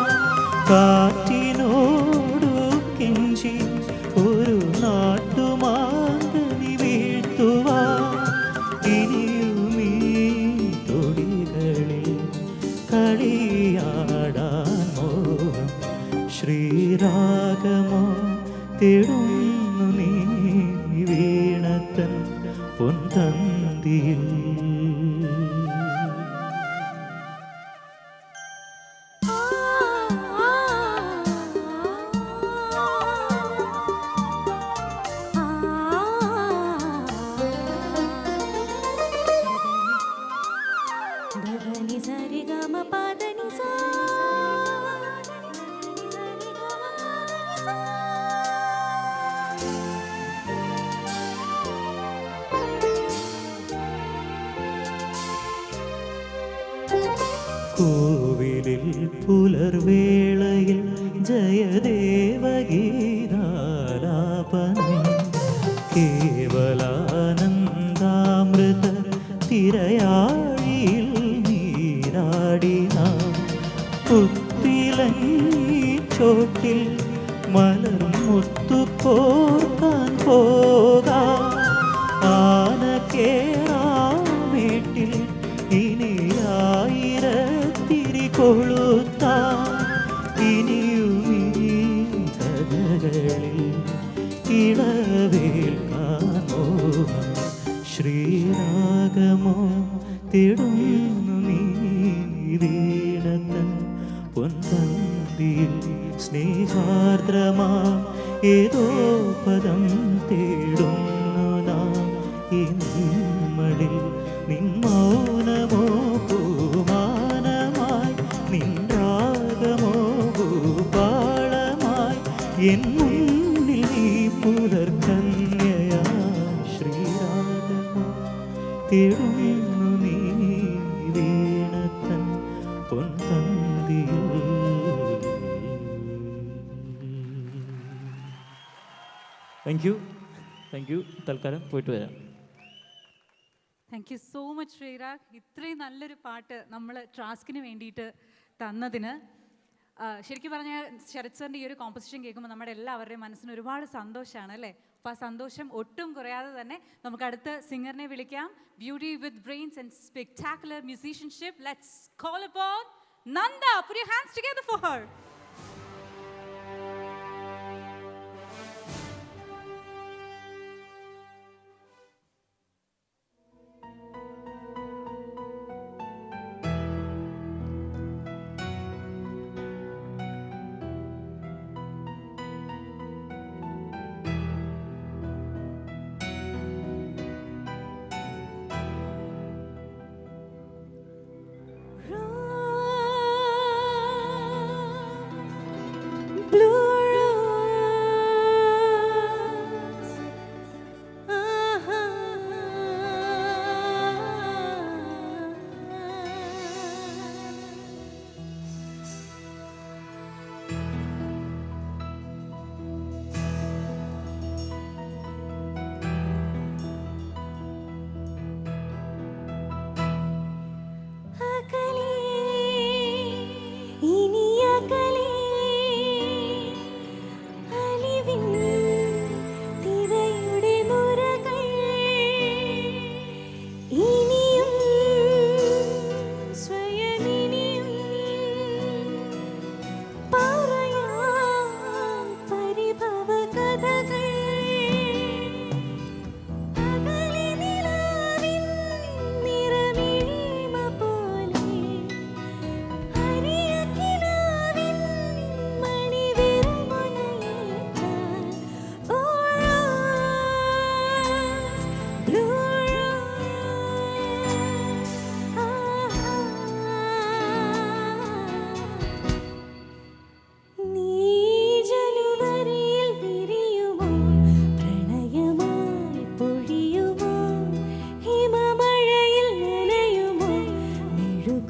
കാറ്റിനോടു കെഞ്ചി ഒരു നാട്ടുമാങ്കനി വീഴ്ത്തുവാൻ ഇനിയുമീ തൊടികളിൽ കളിയാടാൻ മോഹം ശ്രീരാഗമോ തേടുന്നു നീ വീണത്തൻ പൊന്തന്തിയിൽ കോവിലിൽ പുലർവേളയിൽ ജയദേവഗീതാലാപനം കേവലാനന്ദാമൃത തിരയാഴിയിൽ നീരാടിന പുത്തിലഞ്ചോട്ടിൽ മലർമുത്തു കോർക്കാൻ പോകാം ആന കേറാമേട്ടിൽ ഇനിയായിരത്തിരി കൊളുത്താം ഇനിയുമീ കഥകളിൽ ഇളവേൽക്കാൻ മോഹം ശ്രീരാഗമോ തേടുന്നു നീ വീണത്തൻ പൊന്തന്തിയിൽ സ്നേഹാർദ്രമാ ഏതോ പദം തേടുന്നു നാം ഈ നമ്മളിൽ നിൻ മൗനമോ പൂമാനമായി നിൻ രാഗമോ ഭൂപാളമായി എൻ മുന്നിൽ നീ പുലർക്കന്യയാ ശ്രീരാഗമോ തേടുന്നു നീ വീണത്തൻ പൊന്തന്തിയിൽ. താങ്ക് യു തൽക്കാലം പോയിട്ട് വരാം. Thank you so much Sreerag, ഇത്രയും നല്ലൊരു പാട്ട് നമ്മൾ ട്രാസ്കിന് വേണ്ടിയിട്ട് തന്നതിന്. ശരിക്കും പറഞ്ഞാൽ ശരത് സാറിൻ്റെ ഈ ഒരു കോമ്പസിഷൻ കേൾക്കുമ്പോൾ നമ്മുടെ എല്ലാവരുടെയും മനസ്സിന് ഒരുപാട് സന്തോഷമാണ് അല്ലേ. അപ്പോൾ ആ സന്തോഷം ഒട്ടും കുറയാതെ തന്നെ നമുക്ക് അടുത്ത സിംഗറിനെ വിളിക്കാം. Beauty with brains and spectacular musicianship. Let's call upon Nanda. Put your hands together for her.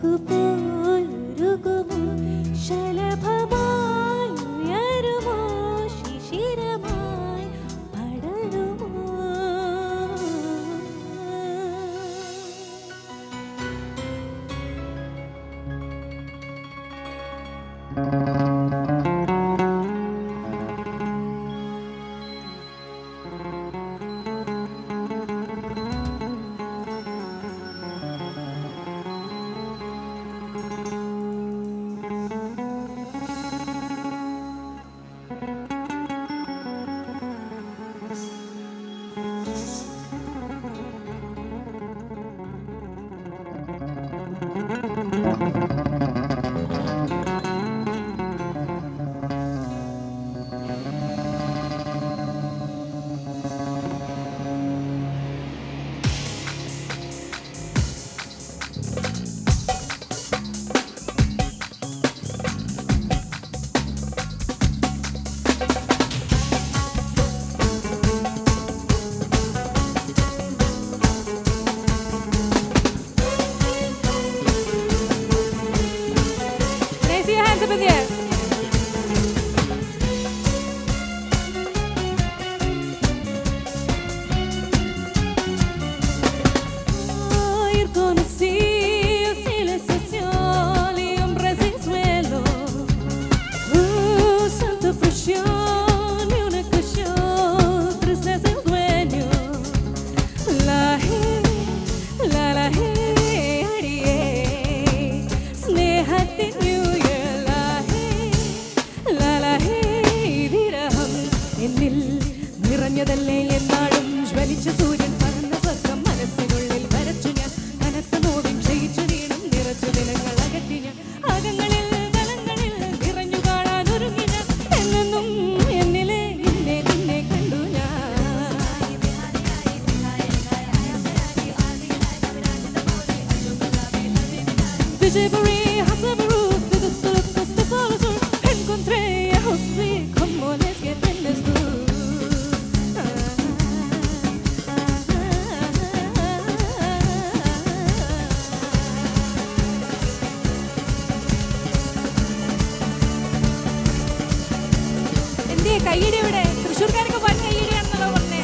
ഉരുകുമോ ശലഭമായി ഉയരുമോ ശിശിരമായി പടരുമോ Raise your hands up in the air. Ir conocido silencial y hombres sin suelo. Santa presión y una cuestión, tristeza y sueño. La സ്നേഹത്തിൻ new year വിരഹം എന്നിൽ നിറഞ്ഞതല്ലേ എന്നാളും ജ്വലിച്ച സൂര്യൻ പറന്ന സ്വർഗം മനസ്സിനുള്ളിൽ വരച്ചു ഞാൻ കനത്ത നോവിൻ ക്ഷയിച്ചു വീണും നിറച്ചു ദിനങ്ങൾ അകറ്റി ഞാൻ അകങ്ങളിൽ തലങ്ങളിൽ നിറഞ്ഞു കാണാൻ ഒരുങ്ങി ഞാൻ എന്നെന്നും എന്നിലെ ഇന്നെ നിന്നെ കണ്ടു ഞാൻ Djibouti, Hasabaru, to the split, the follows encontré a José, como les que tenés tú. എന്തേ കയ്യടി ഇവിടെ തൃശ്ശൂർക്കാരൊക്കെ പാട്ട് കയ്യടിയാണെന്നല്ലോ പറഞ്ഞേ.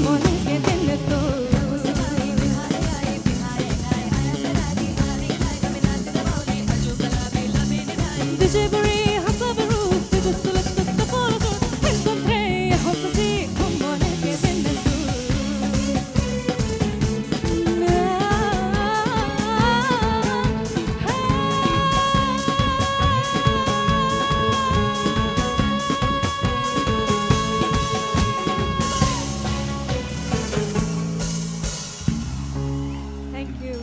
Come on, let's get in, let's go. Dicevoli, Hasaberu, the follow, encontré, Hosasi, come on, let's get in, let's go. Thank you.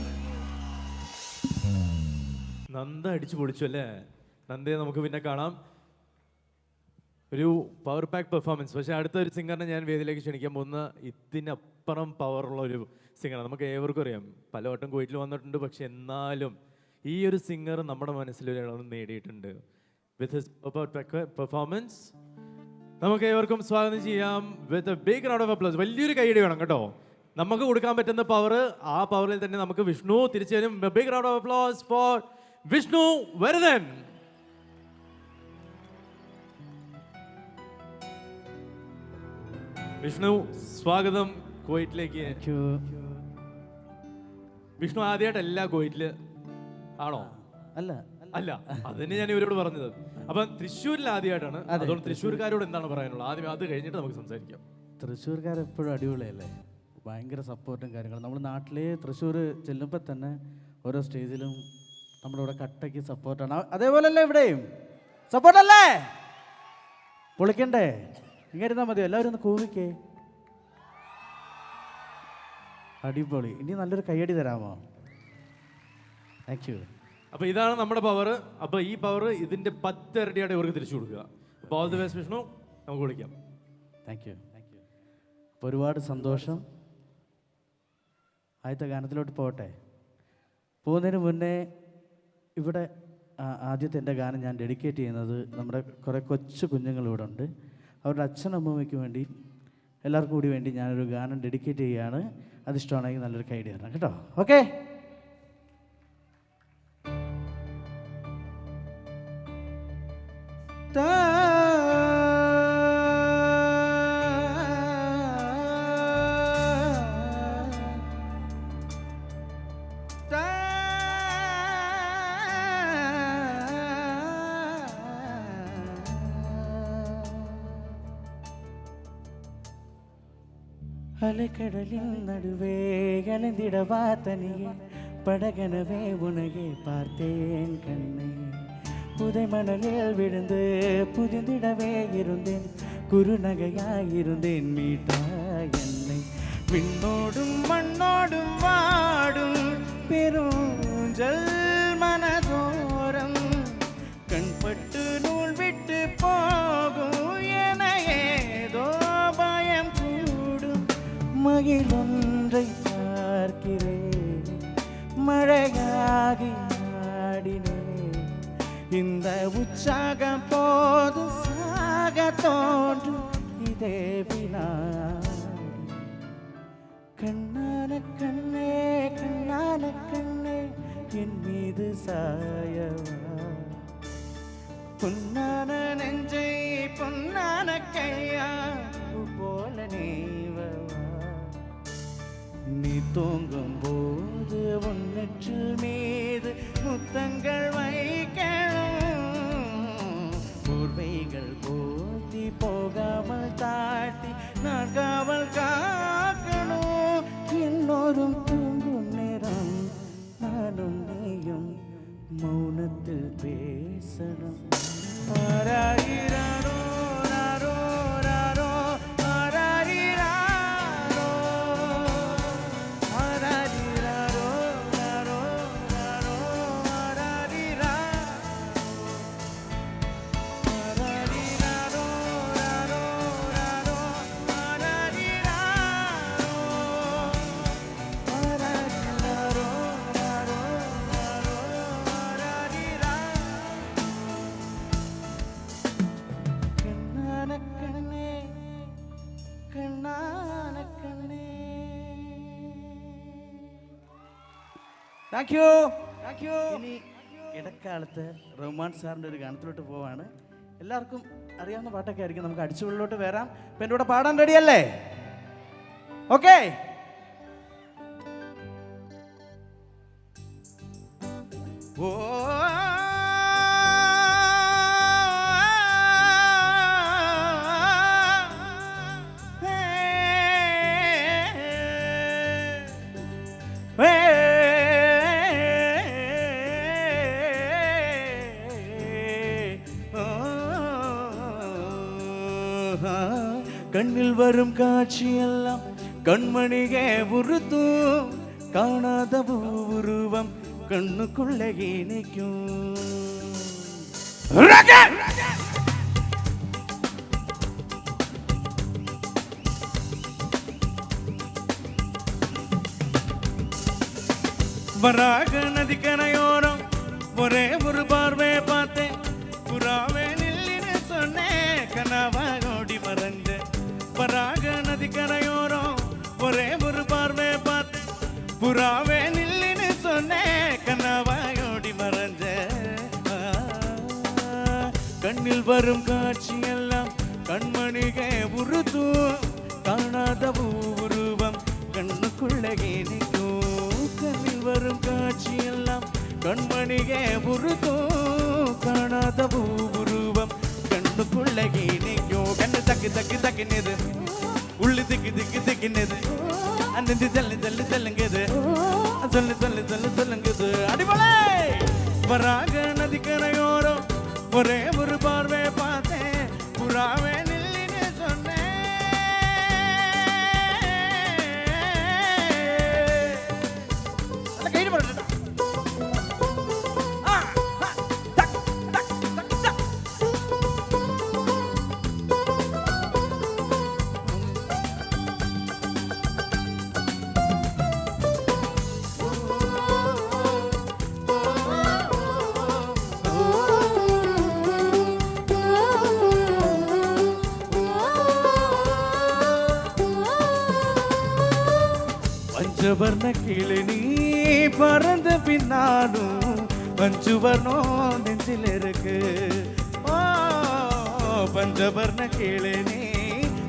Nanda അടിച്ചു പൊളിച്ചു അല്ലേ? നന്ദയെ നമുക്ക് പിന്നെ കാണാം. ഒരു പവർ പാക്ക് പെർഫോമൻസ്. പക്ഷേ അടുത്ത ഒരു സിംഗറിനെ ഞാൻ വേദിയിലേക്ക് ക്ഷണിക്കാൻ പോകുന്ന ഇതിനപ്പുറം പവറുള്ള ഒരു സിംഗറാണ്. നമുക്ക് ഏവർക്കും അറിയാം, പലവട്ടം കുവൈറ്റിൽ വന്നിട്ടുണ്ട്. പക്ഷെ എന്നാലും ഈ ഒരു സിംഗർ നമ്മുടെ മനസ്സിൽ ഒരാളും നേടിയിട്ടുണ്ട്. വിത്ത് ഹിസ് പെർഫോമൻസ് നമുക്ക് ഏവർക്കും സ്വാഗതം ചെയ്യാം. With a big round of applause. വലിയൊരു കൈയടി വേണം കേട്ടോ. നമുക്ക് കൊടുക്കാൻ പറ്റുന്ന പവർ, ആ പവറിൽ തന്നെ നമുക്ക് വിഷ്ണു തിരിച്ചു തരും. Big round of applause for Vishnu Varadan. Vishnu സ്വാഗതം കുവൈറ്റിലേക്ക്. വിഷ്ണു ആദ്യമായിട്ടല്ല കുവൈറ്റില് ആണോ? അല്ല അല്ല, അതിന് ഞാൻ ഇവരോട് പറഞ്ഞത്. അപ്പം തൃശ്ശൂരിൽ ആദ്യമായിട്ടാണ്. അതുകൊണ്ട് തൃശ്ശൂർക്കാരോട് എന്താണ് പറയാനുള്ളത്? ആദ്യം അത് കഴിഞ്ഞിട്ട് നമുക്ക് സംസാരിക്കാം. തൃശ്ശൂർക്കാരെപ്പോഴും അടിപൊളിയല്ലേ, ഭയങ്കര സപ്പോർട്ടും കാര്യങ്ങളും. നമ്മൾ നാട്ടിലെ തൃശ്ശൂർ ചെല്ലുമ്പോൾ തന്നെ ഓരോ സ്റ്റേജിലും നമ്മുടെ ഇവിടെ കട്ടയ്ക്ക് സപ്പോർട്ടാണ്. അതേപോലെയല്ലേ ഇവിടെയും സപ്പോർട്ടല്ലേ? പൊളിക്കണ്ടേ? ഇങ്ങനെ ഇരുന്നാൽ മതിയോ? എല്ലാവരും ഒന്ന് കൂവിക്കേ. അടിപൊളി. ഇനി നല്ലൊരു കയ്യടി തരാമോ? Thank you. അപ്പോൾ ഇതാണ് നമ്മുടെ പവർ. അപ്പോൾ ഈ പവർ ഇതിൻ്റെ 10 ഇരട്ടിയായിട്ട് ഇവർക്ക് തിരിച്ചു കൊടുക്കുക. അപ്പോൾ ഓൾ ദി ബെസ്റ്റ് വിഷ്ണു. നമുക്ക് വിളിക്കാം. Thank you. അപ്പോൾ ഒരുപാട് സന്തോഷം. ആദ്യത്തെ ഗാനത്തിലോട്ട് പോകട്ടെ. പോകുന്നതിന് മുന്നേ ഇവിടെ ആദ്യത്തെ എൻ്റെ ഗാനം ഞാൻ ഡെഡിക്കേറ്റ് ചെയ്യുന്നത് നമ്മുടെ കുറേ കൊച്ചു കുഞ്ഞുങ്ങൾ ഇവിടെ ഉണ്ട്. അവരുടെ അച്ഛനമ്മയ്ക്ക് വേണ്ടി എല്ലാവർക്കും കൂടി വേണ്ടി ഞാനൊരു ഗാനം ഡെഡിക്കേറ്റ് ചെയ്യുകയാണ്. അതിഷ്ടമാണെങ്കിൽ നല്ലൊരു കൈഡി തരണം കേട്ടോ. ഓക്കെ. அலைக்கடலின் நடுவே அலைந்திடவா தனியே படகனவே உனகே பார்த்தேன் கண்ணே புதை மணலில் விழுந்து புதிந்திடவே இருந்தேன் குறுநகையாயிருந்தேன் மீட்டா என்னை விண்ணோடும் மண்ணோடும் வாடும் பெருஞ்சல் மனதோரம் கண்பட்டு நூல் விட்டு போகும் என ஏதோ பயம் கூடும் மகிழொன்றை பார்க்கிறேன் மழையாகி ஆடினேன் இந்த உற்சாகம் போது சாக தோன்றும் இதே வினாடி கண்ணான கண்ணே கண்ணான கண்ணே என் மீது சாயவா பொன்னான நெஞ்சை பொன்னான கையா போல நீவவா நீ தூங்கும் போது உன் நெற்றில் மீது முத்தங்கள் வைக்கணும் போர்வைகள் போத்தி போகாமல் தாழ்த்தி நான் காவல் காக்கணும் எல்லோரும் தூங்கும் நேரம் நானும் நீயும் மௌனத்தில் பேசணும் ஆராயிராரோ ராரோ ராரோ ஆராயிராரோ ஆராயிராரோ ராரோ ராரோ ஆராயிராரோ ஆராயிராரோ ராரோ ராரோ ஆராயிராரோ ஆராயிராரோ ராரோ ராரோ கண்ணான கண்ணே கண்ணான கண்ணே. Thank you. ഇനി ഇടക്കാലത്ത് റഹ്മാൻ സാറിൻ്റെ ഒരു ഗാനത്തിലോട്ട് പോവാണ്. എല്ലാവർക്കും അറിയാവുന്ന പാട്ടൊക്കെ ആയിരിക്കും. നമുക്ക് അടിച്ചുള്ളിലോട്ട് വരാം. ഇപ്പം എൻ്റെ കൂടെ പാടാൻ റെഡിയല്ലേ? ഓക്കെ ഓ கண்ணில் வரும் காட்சியெல்லாம் கண்மணிகே உறுத்தும் காணாத உருவம் கண்ணுக்குள்ளே இணைக்கும் வராக நதிக்கரையோரம் ஒரே ஒரு பார்வை பார்த்தேன் புறாவே நில்லின்னு சொன்னேன் கனவாக ஓடி மறைஞ்சேன் வராக நதிக்கரையோரம் ஒரே ஒரு பார்வை பார்த்தேன் புறாவே நில்லின்னு சொன்னேன் கனவாக ஓடி மறைஞ்சேன் கண்ணில் வரும் காட்சியெல்லாம் கண்மணிகே உறுத்தும் காணாத உருவம் கண்ணுக்குள்ளே இணைக்கும் கண்ணில் வரும் காட்சியெல்லாம் கண்மணிகே உறுத்தும் காணாத உருவம் கண்ணுக்குள்ளே இணைக்கும் கண்ணு தக்கு தக்கு தக்குனது உள்ளு திக்கு திக்கு திக்குனது அன்னது ஜல்லு ஜல்லு ஜல்லுங்குது சொல்லு சொல்லு சொல்லு சொல்லுங்குது அடிபொலை வராக நதிக்கரையோரம் ஒரே ஒரு பார்வை பார்த்தேன் புறாவே நில்லின்னு சொன்னேன் கைடு போட்டு பஞ்சவர்ண கிளி நீ பறந்த பின்னாலும் பஞ்சுவர்ணம் நெஞ்சில் இருக்கு பஞ்சவர்ண கிளி நீ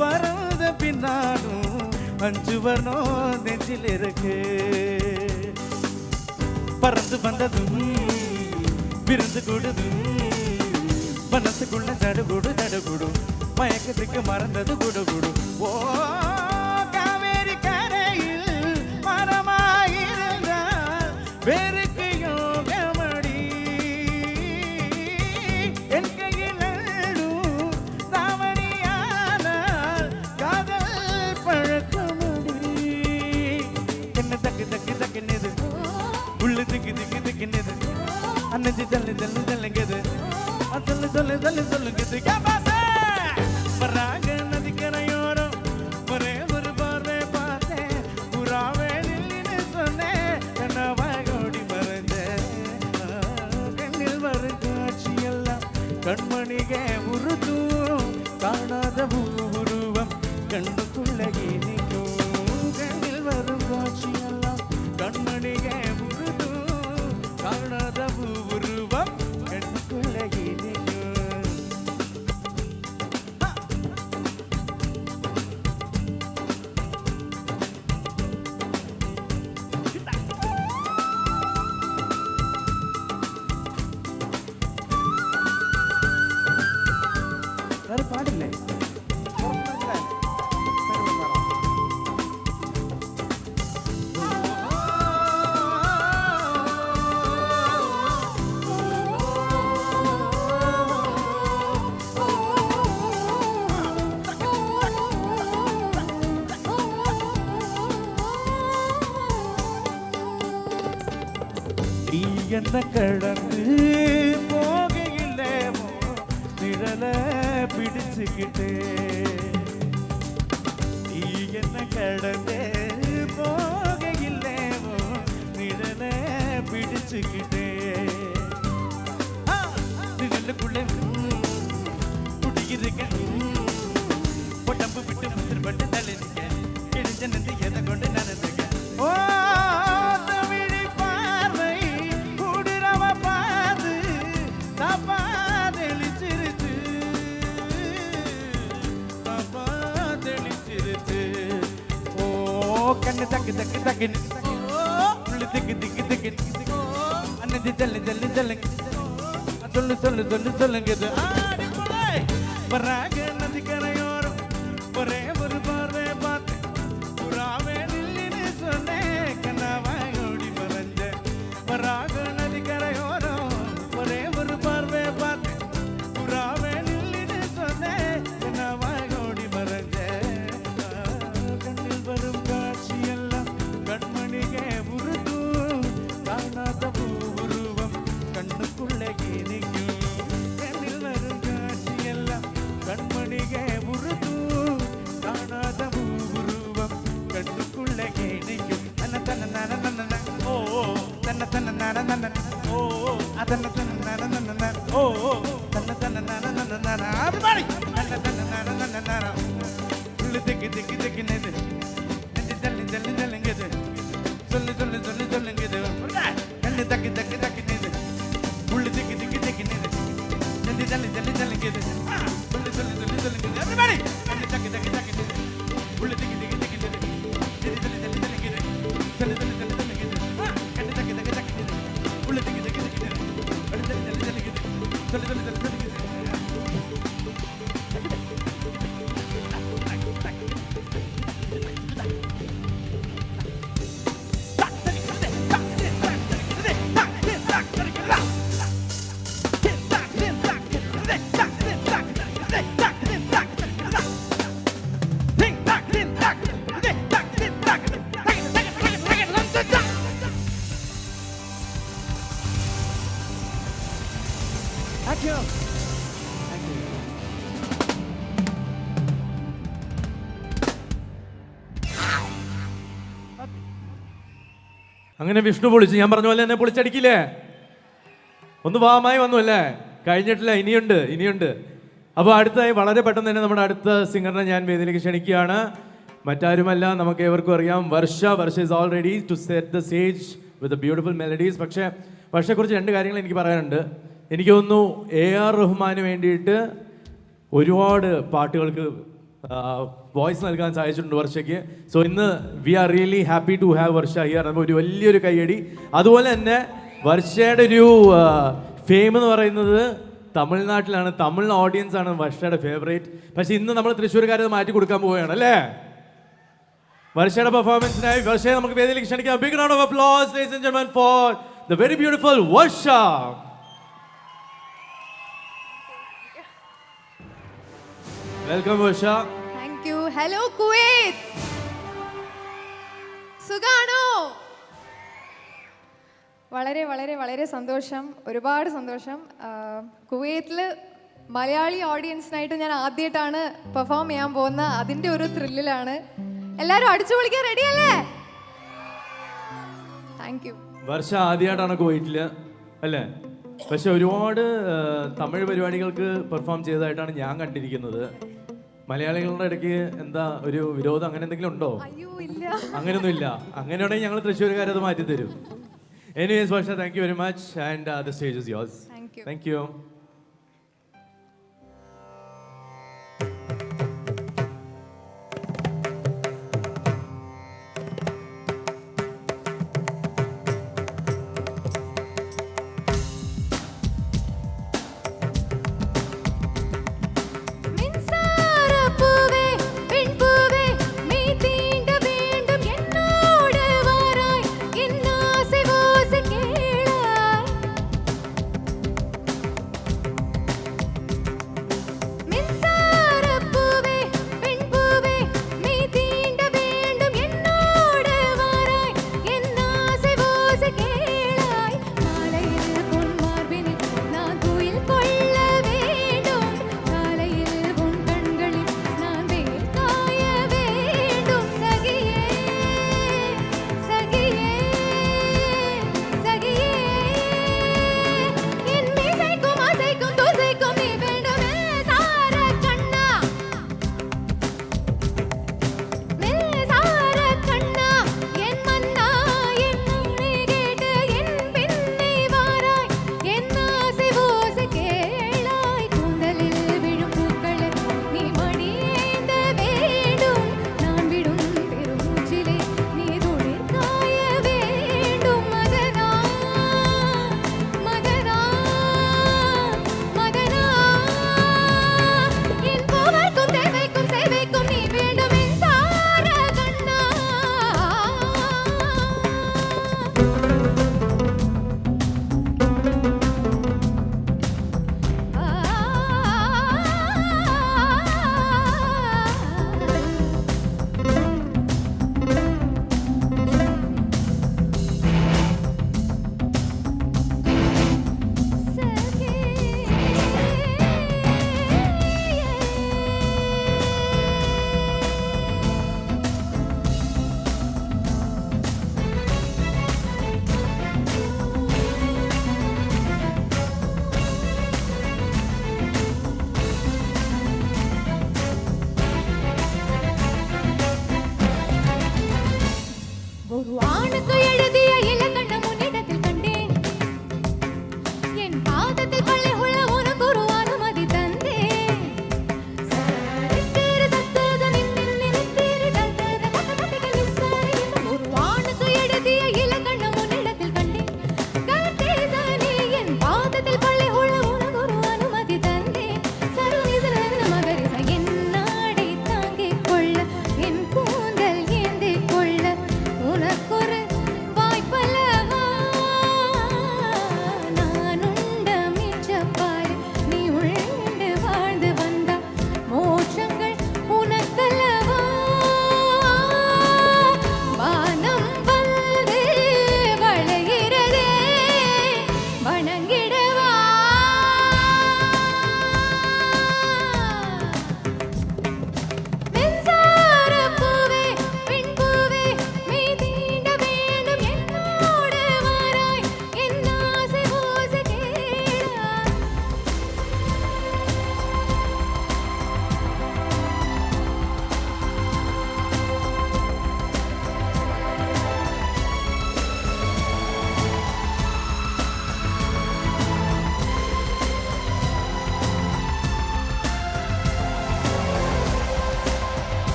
பறந்த பின்னாலும் பஞ்சுவர்ணம் நெஞ்சில் இருக்கு பறந்து வந்ததும் விருந்து கொடுதும் மனசுக்குள்ள தடுகுடு தடுகுடு மயக்கத்துக்கு மறந்தது குடுகுடு ஓ காவேரி கரையில் மரமாயிருந்தால் வேருக்கு யோகமடி என் கையில் தாமணியானால் காதல் பழக்கமடி என்ன தக்கு தக்கு தக்குனது உள்ளு திக்கு திக்கு திக்குனது அன்னது தள்ளு தள்ளு தள்ளுங்குது சொல்லு சொல்லு சொல்லு சொல்லுங்குது வராக நதிக்கரையோரம் ஒரே ஒரு பார்வை பார்த்தேன் புறாவே நில்லின்னு சொன்னேன் கனவாக ஓடி மறைஞ்சேன் கண்ணில் வரும் காட்சியெல்லாம் கண்மணிகே உறுத்தும் காணாத உருவம் கண்ணுக்குள்ளே இணைக்கும் கண்ணில் வரும் காட்சியெல்லாம் கண்மணிகே உறுத்தும் காணாத உருவம் கண்ணுக்குள்ளே இணைக்கும் வேறு பாடில்லை நீ என்ன கடந்து போகையில்லேமோ நிழல பிடிச்சுக்கிட்டே நீ என்ன கடந்து போகையில்லேமோ நிழல பிடிச்சுக்கிட்டே நிழலுக்குள்ளே குடியிருக்க உடம்பு விட்டு முதிர்பட்டு தள்ளிருக்க கிழிஞ்ச நின்று எதை கொண்டு நடந்துக்க ஓ தமிழி பார்வை கூடுறவ பாது தப்பா தெளிச்சிருச்சு தப்பா தெளிச்சிருச்சு ஓ കണ്ണ് തക്ക് തക്ക് തക്കിന് ഉള്ളു തിക്ക് തിക്ക് തിക്കിന് അന്നതി ചെല്ല് ചെല്ല് ചെല്ലുങ്ക சொல்லு சொல்லு சொல்லு சொல்லுங்க பராக நதி கரையோரம் ஒரே ஒரு பார்வை பார்த்து புறாவே நில்லுன்னு சொன்னேன் கண்ணாவாய் ஓடி மறைஞ்ச பராக நதி கரையோரம் ஒரே ஒரு பார்வை பார்த்து புறாவே நில்லுன்னு சொன்னேன் கண்ணாவாய் ஓடி மறைஞ்ச கண்ணில் வரும் காட்சி எல்லாம் கண்மணிகே உருது காணாத பூருவம் கண்ணுக்குள்ளே இனிக்கும் கண்ணில் வரும் காட்சி எல்லாம் கண்மணிகே உருது காணாத பூருவம் கண்ணுக்குள்ளே இனிக்கும் தன்ன தன்ன நன நன ஓ தன்ன தன்ன நன நன ஓ அதன்ன தன்ன நன நன ஓ தன்ன தன்ன நன நன நன அது மாதிரி தன்ன தன்ன நன நன நன உள்ள திக்கு திக்கு திக்கு நெது நெஞ்சு தள்ளி தள்ளி தள்ளுங்குது சொல்லு சொல்லு சொல்லு சொல்லுங்குது கண்ணு தக்கு தக்கு தக்கு நெது உள்ள திக்கு திக்கு திக்கு நெது நெஞ்சு தள்ளி தள்ளி தள்ளுங்குது சொல்லு சொல்லு சொல்லு சொல்லுங்குது everybody கண்ணு தக்கு தக்கு தக்கு நெது உள்ள திக்கு திக்கு திக்கு நெது நெஞ்சு தள்ளி தள்ளி தள்ளுங்குது சொல்லு சொல்லு சொல்லு சொல்லுங்குது கண்ணு தக்கு தக்கு தக்கு நெது உள்ள திக்கு திக்கு திக்கு நெது கண்ணு தள்ளி தள்ளி தள்ளுங்குது சொல்லு சொல்லு சொல்லு சொல்லுங்குது Thank you. Thank you. അങ്ങനെ വിഷ്ണു പൊളിച്ചു. ഞാൻ പറഞ്ഞ പോലെ എന്നെ പൊളിച്ചടിക്കില്ലേ? ഒന്ന് വാമായി വന്നു അല്ലേ? കഴിഞ്ഞിട്ടില്ല, ഇനിയുണ്ട്. അപ്പോൾ അടുത്തായി വളരെ പെട്ടെന്ന് തന്നെ നമ്മുടെ അടുത്ത സിംഗറിനെ ഞാൻ വേദിയിലേക്ക് ക്ഷണിക്കുകയാണ്. മറ്റാരുമല്ല, നമുക്ക് ഏവർക്കും അറിയാം, Varsha is all ready to set the stage with beautiful melodies. പക്ഷേ വർഷയെക്കുറിച്ച് രണ്ട് കാര്യങ്ങൾ എനിക്ക് പറയാനുണ്ട്. എനിക്ക് തോന്നുന്നു AR റഹ്മാന് വേണ്ടിയിട്ട് ഒരുപാട് പാട്ടുകൾക്ക് വോയിസ് നൽകാൻ സാധിച്ചിട്ടുണ്ട് വർഷയ്ക്ക്. സോ ഇന്ന് we are really happy to have Varsha here. അപ്പോൾ ഒരു വലിയൊരു കയ്യടി. അതുപോലെ തന്നെ വർഷയുടെ ഒരു ഫെയിം എന്ന് പറയുന്നത് തമിഴ്നാട്ടിലാണ്. തമിഴ് ഓഡിയൻസ് ആണ് വർഷയുടെ ഫേവറേറ്റ്. പക്ഷേ ഇന്ന് നമ്മൾ തൃശ്ശൂർക്കാരത് മാറ്റി കൊടുക്കാൻ പോവുകയാണ് അല്ലേ? വർഷയുടെ പെർഫോമൻസിനായി വർഷയെ നമുക്ക് വേദിയിലേക്ക് ക്ഷണിക്കാം. Big round of applause ladies and gentlemen for the very beautiful Varsha. Welcome Varsha. Thank you. Hello Kuwait, സുഖാണോ? വളരെ വളരെ വളരെ സന്തോഷം, ഒരുപാട് സന്തോഷം. കുവൈത്തിൽ മലയാളി ഓഡിയൻസിനായിട്ട് ഞാൻ ആദ്യമായിട്ടാണ് പെർഫോം ചെയ്യാൻ പോകുന്നത്. അതിൻ്റെ ഒരു ത്രില്ലിലാണ്. എല്ലാവരും അടിച്ചു പൊളിക്കാൻ റെഡിയല്ലേ? Thank you. വർഷ ആദ്യമായിട്ടാണ് കുവൈറ്റിൽ അല്ലേ? പക്ഷെ ഒരുപാട് തമിഴ് പരിപാടികൾക്ക് പെർഫോം ചെയ്തതായിട്ടാണ് ഞാൻ കണ്ടിരിക്കുന്നത്. മലയാളികളുടെ ഇടയ്ക്ക് എന്താ ഒരു വിരോധം അങ്ങനെ എന്തെങ്കിലും ഉണ്ടോ? അയ്യോ ഇല്ല, അങ്ങനെയൊന്നും ഇല്ല. അങ്ങനെയാണെങ്കിൽ ഞങ്ങൾ തൃശ്ശൂർക്കാരത് മാറ്റി തരും. Anyways Varsha, thank you very much and the stage is yours. Thank you.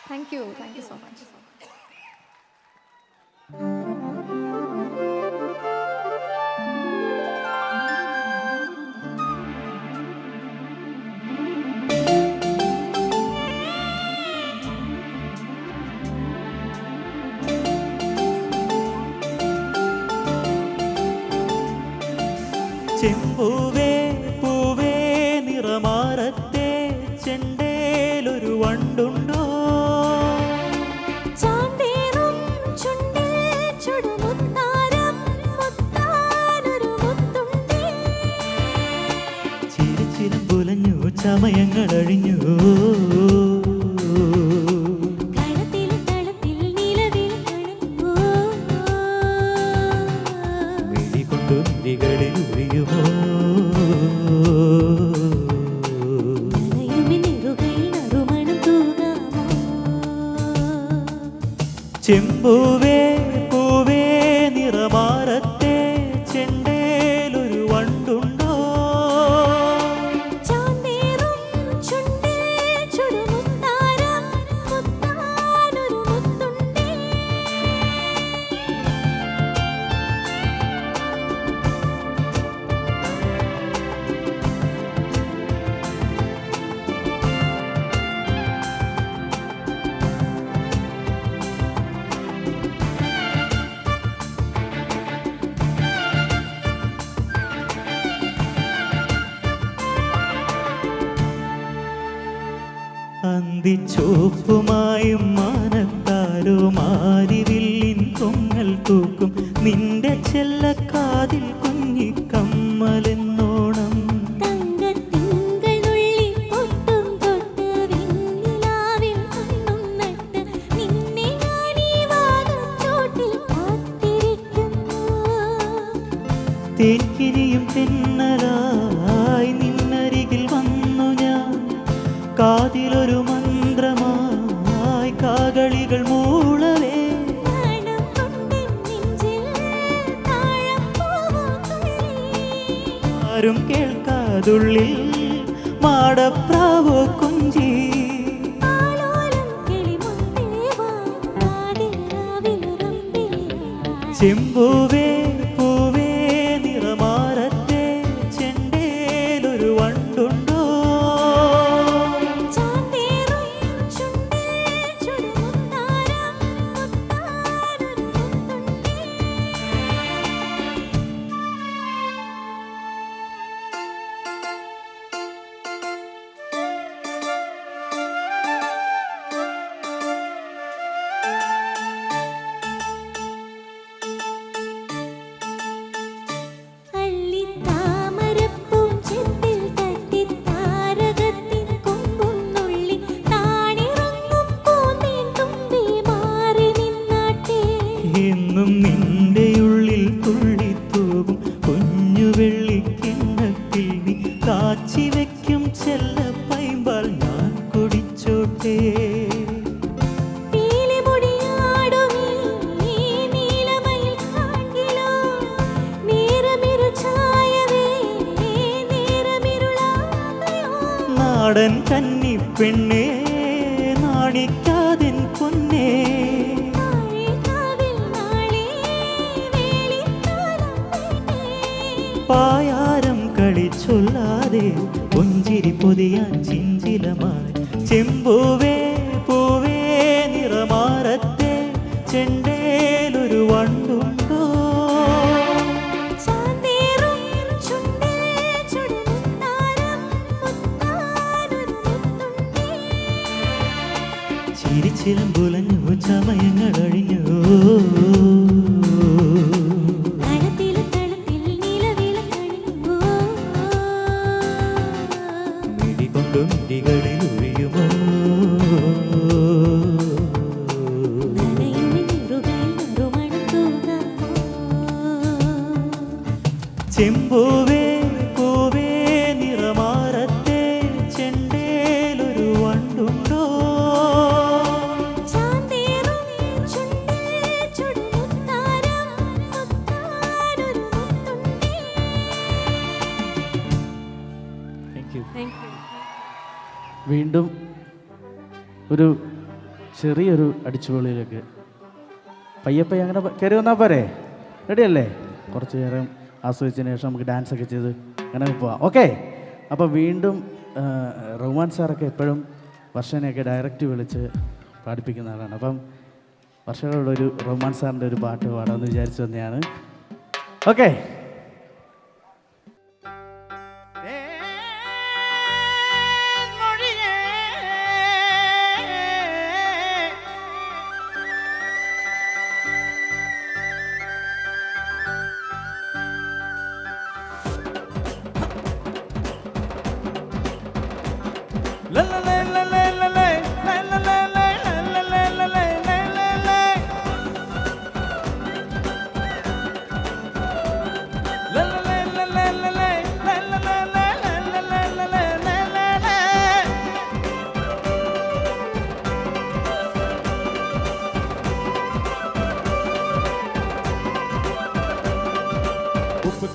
Thank you so much. ചെമ്പൂവേ പൂവേ നിറമാറത്തെ ചെണ്ടേലൊരു വണ്ടുണ്ടോ ചാന്തേറും ചുണ്ടിൽ ചുടുമുത്താരം മുത്താനൊരു മുത്തുണ്ടേ ചിരിച്ചിരം പുലഞ്ഞു ചമയങ്ങളഴിഞ്ഞു കളത്തിൽ തളത്തിൽ നിലവിൽ കണങ്ങൂ വിളികൊണ്ടു നിരികളിൽ ഉറിയുമോ നനയുമെന്നിറുകയിൽ നറുമണം തൂകാമോ ചെമ്പൂവേ പൂവേ നിറമാറത്തെ ചെണ്ടേലൊരു വണ്ടുണ്ടോ ചാന്തേറും ചുണ്ടിൽ ചുടുമുത്താരം മുത്താനൊരു മുത്തുണ്ടേ അന്തിച്ചോപ്പുമായും മാനത്താരോ മാരിവില്ലിൻ കൊങ്ങൽ തൂക്കും നിന്റെ ചെല്ലക്കാതിൽ കുഞ്ഞിക്കമ്മലെന്നോണം തങ്കത്തിങ്കൾ നുള്ളി പൊട്ടും തൊട്ട് വെണ്ണിലാവിൻ കണ്ണും നട്ട് നിന്നെ ഞാനീ വാഗച്ചോട്ടിൽ കാത്തിരിക്കുന്നു തേൻകിനിയും തെന്നലായി നിന്നരികിൽ വന്നു ഞാൻ കാതിലൊരു മന്ത്രമായി കാകളികൾ മൂളവേ നാണം കൊണ്ടെൻ നെഞ്ചിൽ താഴപ്പൂവോ തുള്ളി ആരും കേൾക്കാതുള്ളിൽ മാടപ്രാവോ കുഞ്ചി ആലോലം കിളിമുത്തേവാ ആദിരാവിലുറമ്പില്ല ചെമ്പൂവേ പൂവേ നിറമാറത്തെ ചെണ്ടേലൊരു വണ്ടുണ്ടോ ചാന്തേറും ചുണ്ടിൽ ചുടുമുത്താരം മുത്താനൊരു മുത്തുണ്ടേ അള്ളിത്താമരപ്പൂം ചെത്തിൽ തട്ടി താരകത്തിൻ കൊമ്പും നുള്ളി താണിറങ്ങും പൂന്തേൻ തുമ്പി മാറി നിന്നാട്ടെ എന്നും നിന്റെയുള്ളിൽ തുള്ളിത്തൂകും കുഞ്ഞു വെള്ളിക്കിണ്ണത്തിൽ നീ കാച്ചി വെക്കും ചെല്ല പൈമ്പാൽ ഞാൻ കുടിച്ചോട്ടെ പീലിമുടിയാടുമീ നീലമയിൽ കാൺകിലോ നേരമിരു ചായവേ നേരമിരുളാകയോ നാടൻ കന്നി പെണ്ണേ നാണിക്കാതിൻ പൊന്നേ താഴെക്കാവിൽ നാളെ വേളിത്താലം വേണ്ടേ പായാരം കളിച്ചൊല്ലാതെ പുഞ്ചിരി പൊതിയാൻ ചിഞ്ചിലമായി ചെമ്പൂവേ പൂവേ നിറമാറത്തെ ചെണ്ടേലൊരു വണ്ടുണ്ടോ ചാന്തേറും ചിലമ്പുലഞ്ഞു ചമയങ്ങൾ അഴിഞ്ഞു മിടികൊണ്ടു മിടികളിൽ ഒഴിയുമോ ചെമ്പൂവേ പൂവേ നിറമാറത്തെ ചെണ്ടേലൊരു വണ്ടുണ്ടോ വീണ്ടും ഒരു ചെറിയൊരു അടിച്ചുപൊളിയിലേക്ക് പയ്യപ്പയ്യ അങ്ങനെ കയറി വന്നാൽ പോരെ? റെഡിയല്ലേ? കുറച്ച് നേരം ആസ്വദിച്ചതിന് ശേഷം നമുക്ക് ഡാൻസ് ഒക്കെ ചെയ്ത് അങ്ങനെ പോവാം. ഓക്കെ. അപ്പോൾ വീണ്ടും റഹ്മാൻ സാറൊക്കെ എപ്പോഴും വർഷനെയൊക്കെ ഡയറക്റ്റ് വിളിച്ച് പാടിപ്പിക്കുന്ന ആളാണ്. അപ്പം വർഷയോടൊരു റഹ്മാൻ സാറിൻ്റെ ഒരു പാട്ട് പാടാമെന്ന് വിചാരിച്ചു തന്നെയാണ്. ഓക്കെ.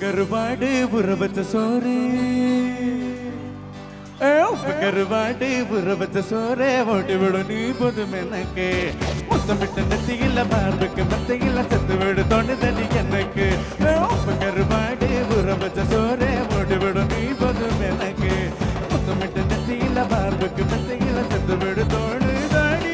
கருவாடு புறவச்ச சோறு கருவாடு புறவச்ச சோறே ஓட்டி விடும் நீ போதும் எனக்கு முத்தமிட்ட நெத்தியில மார்புக்கு மத்தையில செத்து விடு தோணுதடி எனக்கு கருவாடு புறவச்ச சோறே ஓட்டி விடும் நீ போதும் எனக்கு முத்தமிட்ட நெத்தியில மார்புக்கு மத்தையில செத்து விடு தோணுதடி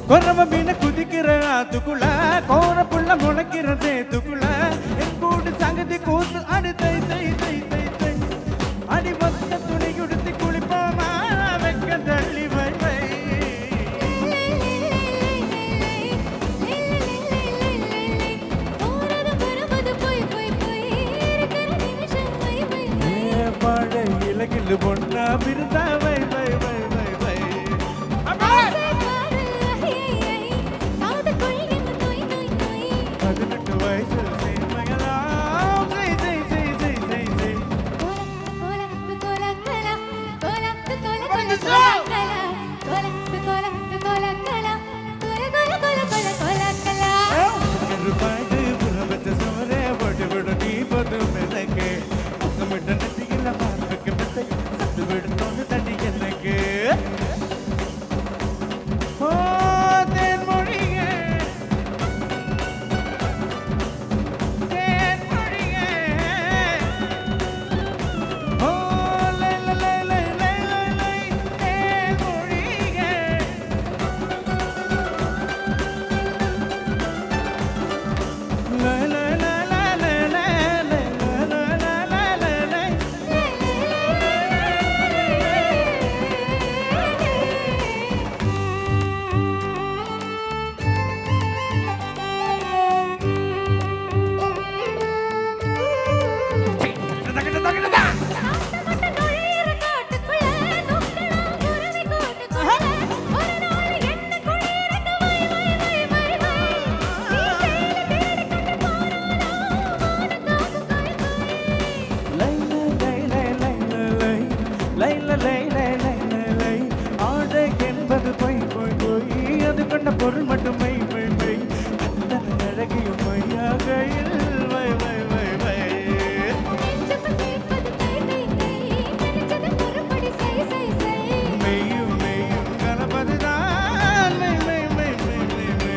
கொரவ மீன குதிக்கிற ஆத்துக்குள்ள கோர புள்ள முளைக்கிற சேத்துக்குள்ள என் கூடு சங்கதி கூத்து அடி தை தை தை தை தை அடி வந்த துணி உடுத்தி குளிப்போமா வெக்க தள்ளி வை வை வாழை இலகில் பொண்ணா விருந்தா வை வை வை வை வை பொருள் மட்டும் மை மை மை அத்தனை அழகியும் மையாகையில் வை வை வை வை மெய்யும் மெய்யும் கலப்பதுதான் மை மை மை மை மை மை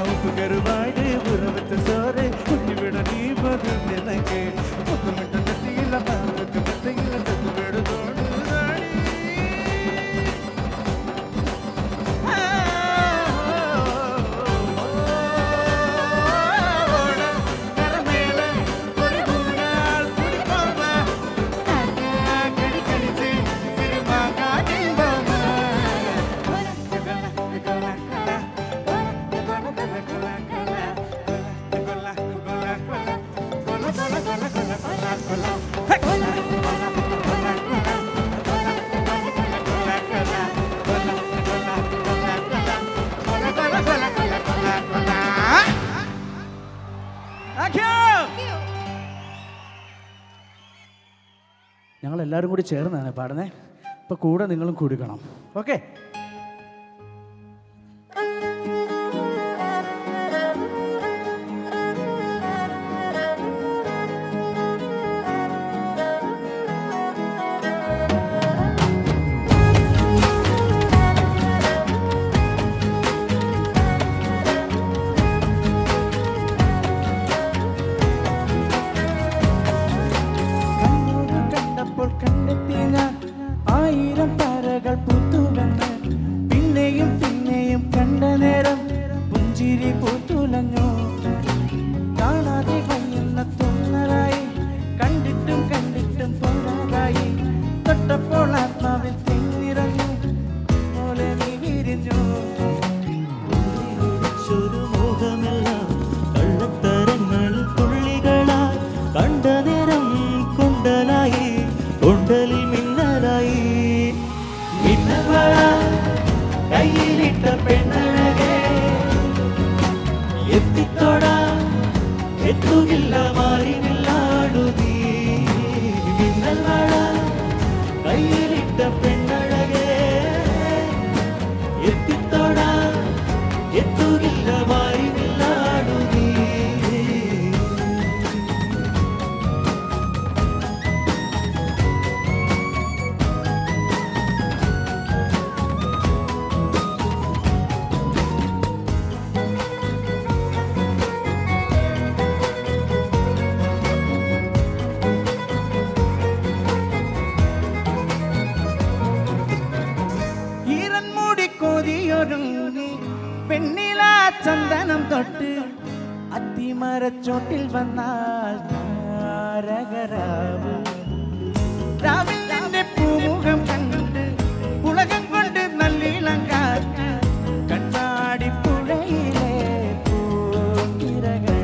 உப்பு கருவாடு உறவத்த சோறு குட்டிவிட நீ பதில் எனக்கு முத்தமிட்ட கத்தியில் மார்புக்கு மத்தையில் செத்து விடு தோணுதாடி ഞങ്ങളെല്ലാവരും കൂടി ചേർന്നാണ് പാടുന്നത്. അപ്പോൾ കൂടെ നിങ്ങളും കൊടുക്കണം. ഓക്കെ? കണ്ടപ്പോൾ കണ്ടെത്തി ഞാൻ 1000 താരകൾ പൂത്തുവന്ന് പിന്നെയും പിന്നെയും കണ്ട നേരം പുഞ്ചിരി പൂത്തുലഞ്ഞു കാണാതെ കഴിയുന്ന തോന്നലായി കണ്ടിട്ടും കണ്ടിട്ടും പോരാതായി തൊട്ടപ്പോൾ ആത്മാവിൽ തെങ്ങിറങ്ങു പോലെ നീ വിരിഞ്ഞു ഒരു മോഹമെല്ലാം കള്ളത്തരങ്ങൾ തുള്ളികളായി കണ്ട നേരം കൊണ്ടലായി കൊണ്ടലിൽ മിന്നലായി മിന്നവള കയ്യിലിട്ട പെണ്ണഴകേ എത്തിത്തോടാ എത്തുകില്ല മാറിനില്ലാടു നീ മിന്നൽവള കയ്യിലിട്ട പെണ്ണഴകേ എത്തിത്തോടാ എത്തുകില്ല മാറിനില്ലാടു നീ ഈറൻമൂടി കോതിയൊരുങ്ങി പെണ്ണില ചന്ദനം തൊട്ട് അത്തിമരച്ചോട്ടിൽ വന്നാൽ താരകരാവ് രാവിൽ നിന്റെ പൂമുഖം കണ്ട് ഉലകം കൊണ്ട് നല്ലിളം കാറ്റ് കണ്ണാടി പുഴയിലെ പൂത്തിരകൾ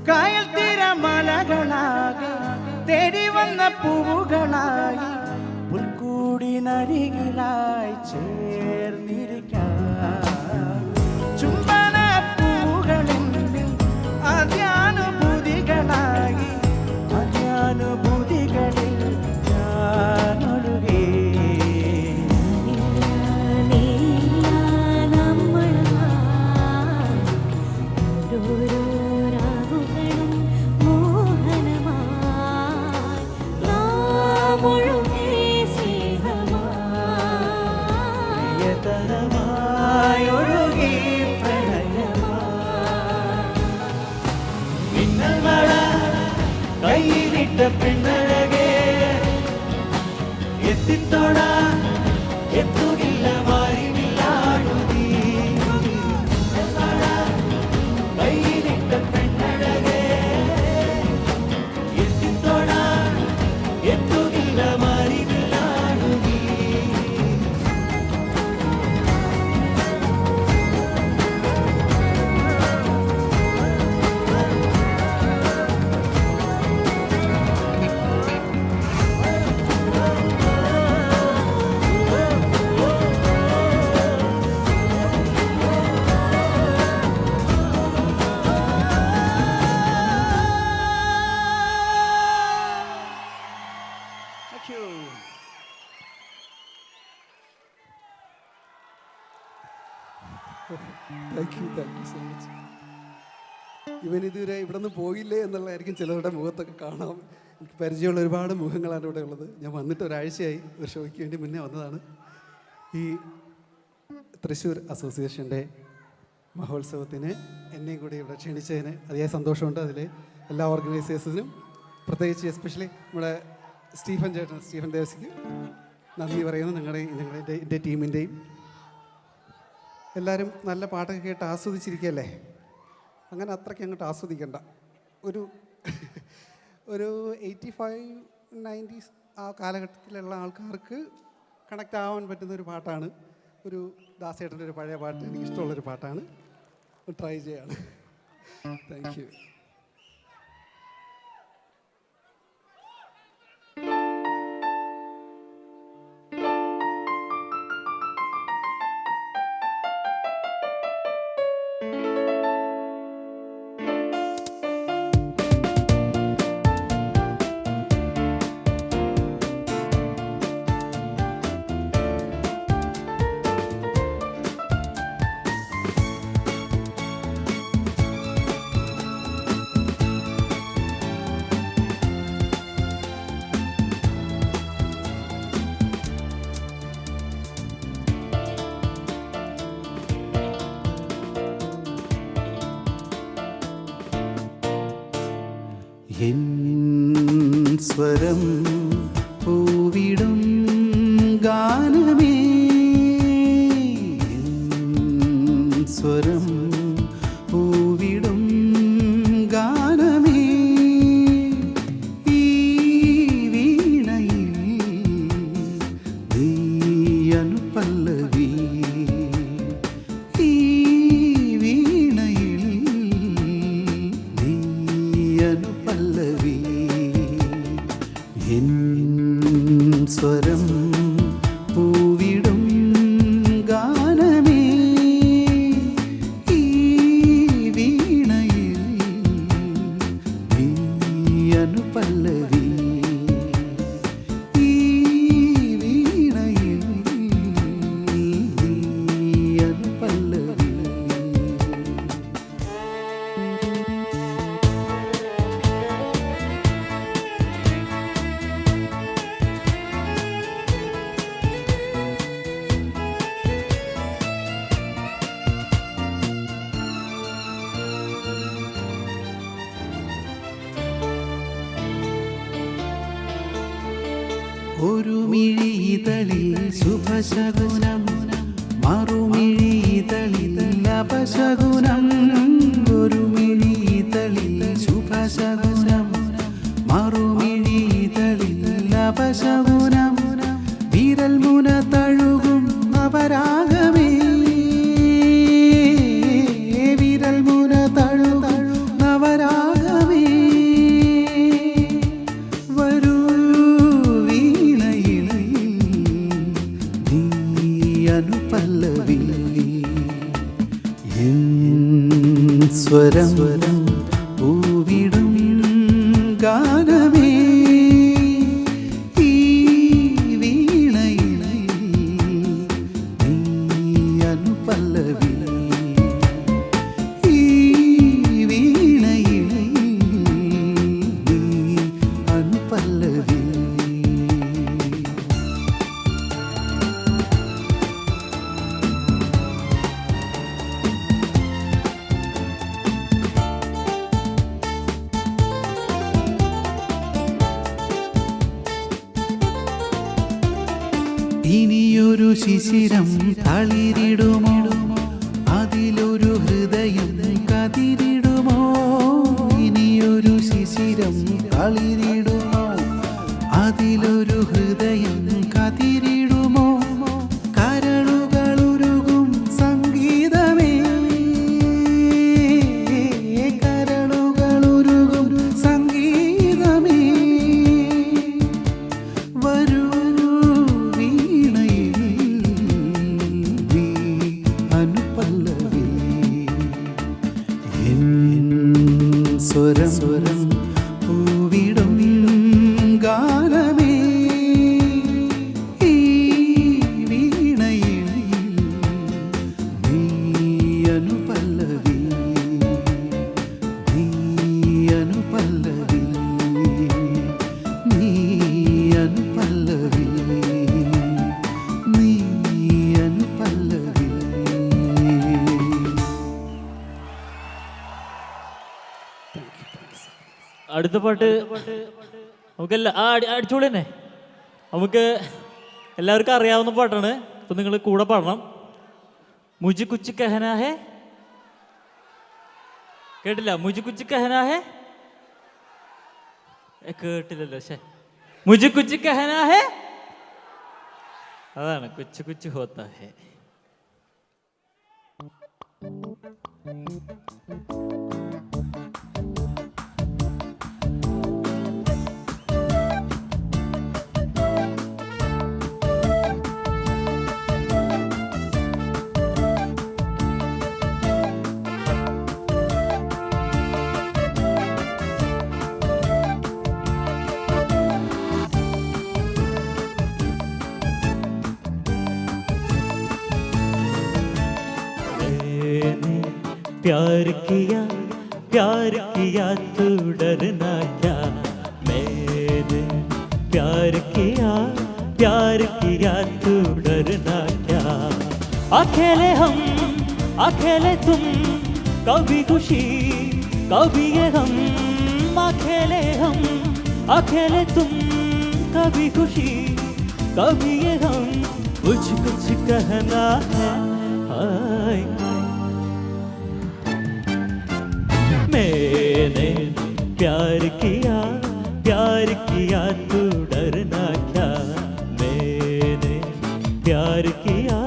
കായൽ തീരമലകളാകെ തേടി വന്ന പൂവുകളായി പുൽക്കൂടിനരികിലായി ചേർന്നിരിക്കാം ചുംബന പൂവുകളിൽ ആദ്യാനുഭൂതികളായി മിന്നൽ മഴ കയ്യിലിട്ട പെണ്ണഴകേ എത്തിത്തോടാ എത്തുകില്ല മാറിവില്ലാടുതി മിന്നൽ മഴ കയ്യിലിട്ട പെണ്ണഴകേ എത്തിത്തോടാ എത്തുകില്ല മാറിവില്ലാടുതി താങ്ക് യു സോ മച്ച്. ഇവനിതുവരെ ഇവിടെ നിന്ന് പോയില്ലേ എന്നുള്ളതായിരിക്കും ചിലരുടെ മുഖത്തൊക്കെ കാണാം. എനിക്ക് പരിചയമുള്ള ഒരുപാട് മുഖങ്ങളാണ് ഇവിടെ ഉള്ളത്. ഞാൻ വന്നിട്ട് ഒരാഴ്ചയായി ഒരു ഷോയ്ക്ക് വേണ്ടി മുന്നേ വന്നതാണ്. ഈ തൃശ്ശൂർ അസോസിയേഷൻ്റെ മഹോത്സവത്തിന് എന്നെയും കൂടി ഇവിടെ ക്ഷണിച്ചതിന് അതിയായ സന്തോഷമുണ്ട്. അതിൽ എല്ലാ ഓർഗനൈസേഴ്സിനും പ്രത്യേകിച്ച് എസ്പെഷ്യലി നമ്മുടെ സ്റ്റീഫൻ ദേവസിക്ക് നന്ദി പറയുന്നു. എൻ്റെ ടീമിൻ്റെയും എല്ലാവരും നല്ല പാട്ടൊക്കെ കേട്ട് ആസ്വദിച്ചിരിക്കുകയല്ലേ. അങ്ങനെ അത്രയ്ക്ക് അങ്ങോട്ട് ആസ്വദിക്കണ്ട. ഒരു 85-90s ആ കാലഘട്ടത്തിലുള്ള ആൾക്കാർക്ക് കണക്റ്റ് ആവാൻ പറ്റുന്ന ഒരു പാട്ടാണ്. ഒരു ദാസേട്ടൻ്റെ ഒരു പഴയ പാട്ട് എനിക്കിഷ്ടമുള്ളൊരു പാട്ടാണ്. ട്രൈ ചെയ്യാണ്. Thank you. എൻ സ്വരം പൂവിടും ഗാനമേ, എൻ സ്വരം പൂവിടും ഗാനമേ, ഈ വീണയിൽ നീയനുപല്ലവി, ഈ വീണയിൽ നീയനുപല്ലവി, എൻ സ്വരം പൂവിടും ഗാനമേ, ഈ വീണയിൽ നീയനുപല്ലവി, ഈ വീണയിൽ നീയനുപല്ലവി. ഒരു മിഴിതളിൽ ശുഭശകുനം, മറുമിഴിതളിൽ അപശകുനം, ഒരു മിഴിതളിൽ ശുഭശകുനം, മറുമിഴിതളിൽ അപശകുനം, വിരൽ മുന തഴുകും നവരാഗമേ, വിരൽ മുന തഴുകും നവരാഗമേ, വരൂ വീണയിൽ നീയനുപല്ലവി, എൻ സ്വരം പൂവിടും ഗാനമേ, ഈ വീണയിൽ നീയനുപല്ലവി, ഈ വീണയിൽ നീ അനുപല്ലവി. ശിശിരം തളിരിടുമോ അതിലൊരു ഹൃദയം കതിരിടുമോ ഇനിയൊരു ശിശിരം തളിരിടുമോ അതിലൊരു ഹൃദയം കതിരിടുമോ കരളുകളുരുകും സംഗീതമേ കരളുകളുരുകും സംഗീതമേ വരൂ വീണയിൽ നീ അനുപല്ലവി എൻ സ്വരം പൂവിടും ഗാനമേ ഈ വീണയിൽ നീ അനുപല്ലവി നീ അനുപല്ലവി നീ അനുപല്ലവി നീ അനുപല്ലവി അടുത്ത പാട്ട് നമുക്കെല്ലാം അടിച്ചോളി തന്നെ. നമുക്ക് എല്ലാവർക്കും അറിയാവുന്ന പാട്ടാണ്. അപ്പം നിങ്ങൾ കൂടെ പാടണം. മുജി കുച്ച് കഹനാ ഹേ, കേട്ടില്ല? മുജി കുച്ച് കഹനാ ഹേ, കേട്ടില്ലല്ലോ. ശേ, മുജി കുച്ച് കഹനാ ഹേ, അതാണ് കുച്ച് കുച്ച് ഹോത്താ ഹേ. प्यार किया तू डरना क्या मैंने प्यार किया तू डरना क्या अकेले हम अकेले तुम कभी खुशी कभी ये हम अकेले हम अकेले तुम कभी खुशी कभी ये हम कुछ कुछ कहना है हाय मैंने प्यार किया तू डरना क्या मैंने प्यार किया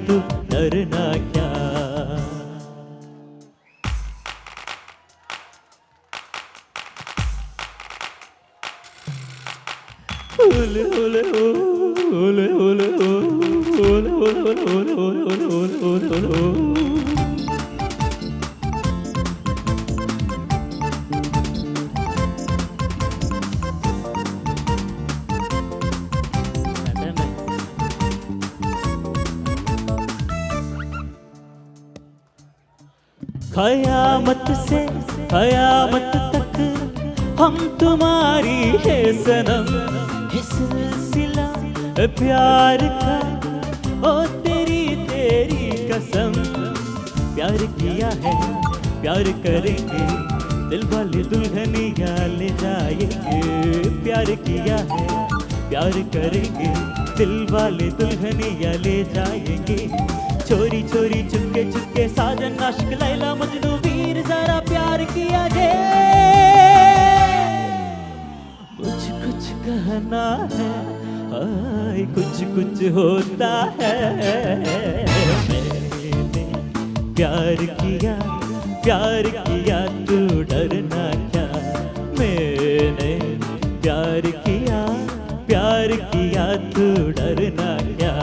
तू डरना क्या ओले ओले ओले ओले ओले ओले ओले ओले क़यामत से क़यामत तक हम तुम्हारी है सनम ये सिलसिला प्यार का ओ तेरी तेरी कसम प्यार किया है प्यार करेंगे दिल वाले दुल्हनिया ले जाएंगे प्यार किया है प्यार करेंगे दिल वाले दुल्हनिया ले जाएंगे चोरी चोरी चुपके चुपके साजन आशिक लैला मजनू वीर जरा प्यार किया है कुछ कहना है हाय कुछ होता है मैंने प्यार किया तू डरना क्या मैंने प्यार किया तू डरना क्या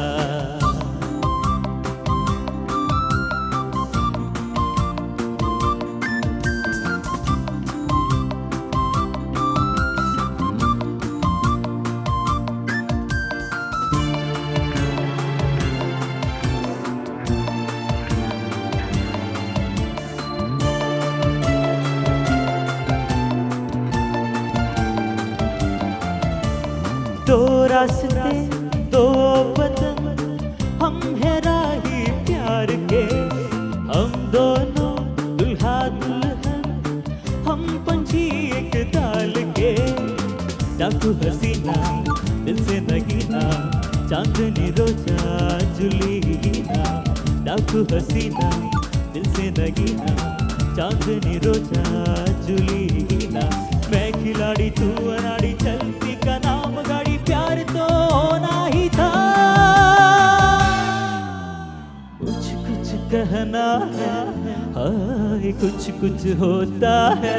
दो रास्ते दो बदन हम है राही प्यार के हम दोनों दुल्हा दुल्हन हम पंछी एक ताल के डाकू हसीना दिल से नगीना चांद चांदनी रोजा जुलीना डाकू हसीना दिल से नगीना चांदनी रोजा जुलीना मैं खिलाड़ी तू अनाड़ी चलती का नाम गाड़ी प्यार तो होना ही था कुछ कुछ कहना है हाय कुछ कुछ होता है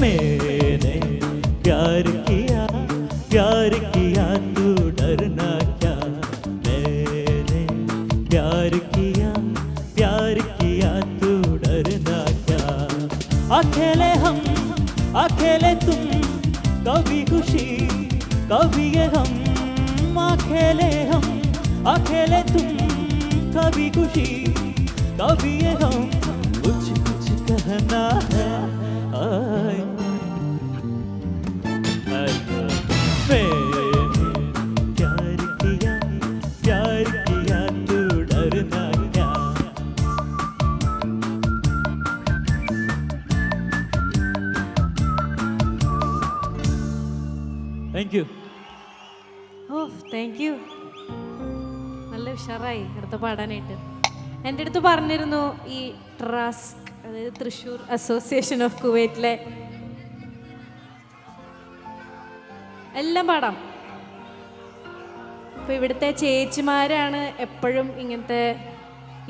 मैंने प्यार किया तू डरना क्या मैंने प्यार किया तू डरना क्या अकेले हम अकेले तुम कभी खुशी कभी ये हम अकेले हम अकेले तुम कभी खुशी कभी ये हम कुछ कुछ कहना है आय मैंने प्यार किया तू डरना क्या thank you oh thank you നല്ല ഉഷാറായി അടുത്ത പാടാനായിട്ട് എൻ്റെ അടുത്ത് പറഞ്ഞിരുന്നു ഈ ട്രസ്ക് അതായത് തൃശ്ശൂർ അസോസിയേഷൻ ഓഫ് കുവൈറ്റിലെ എല്ലാം പാടാം അപ്പോൾ ഇവിടുത്തെ ചേച്ചിമാരാണ് എപ്പോഴും ഇങ്ങനത്തെ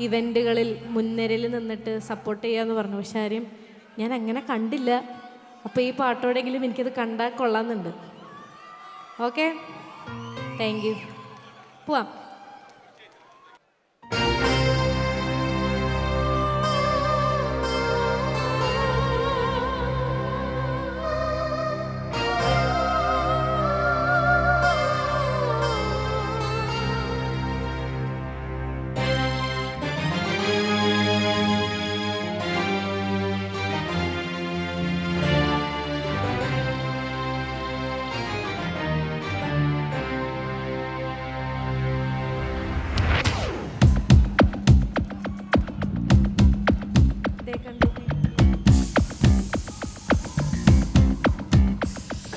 ഇവൻറ്റുകളിൽ മുൻനിരയിൽ നിന്നിട്ട് സപ്പോർട്ട് ചെയ്യാമെന്ന് പറഞ്ഞു പക്ഷെ ആരും ഞാൻ അങ്ങനെ കണ്ടില്ല അപ്പോൾ ഈ പാട്ടോടെങ്കിലും എനിക്കത് കണ്ടാൽ കൊള്ളാമെന്നുണ്ട് ഓക്കെ താങ്ക് യു പോവാം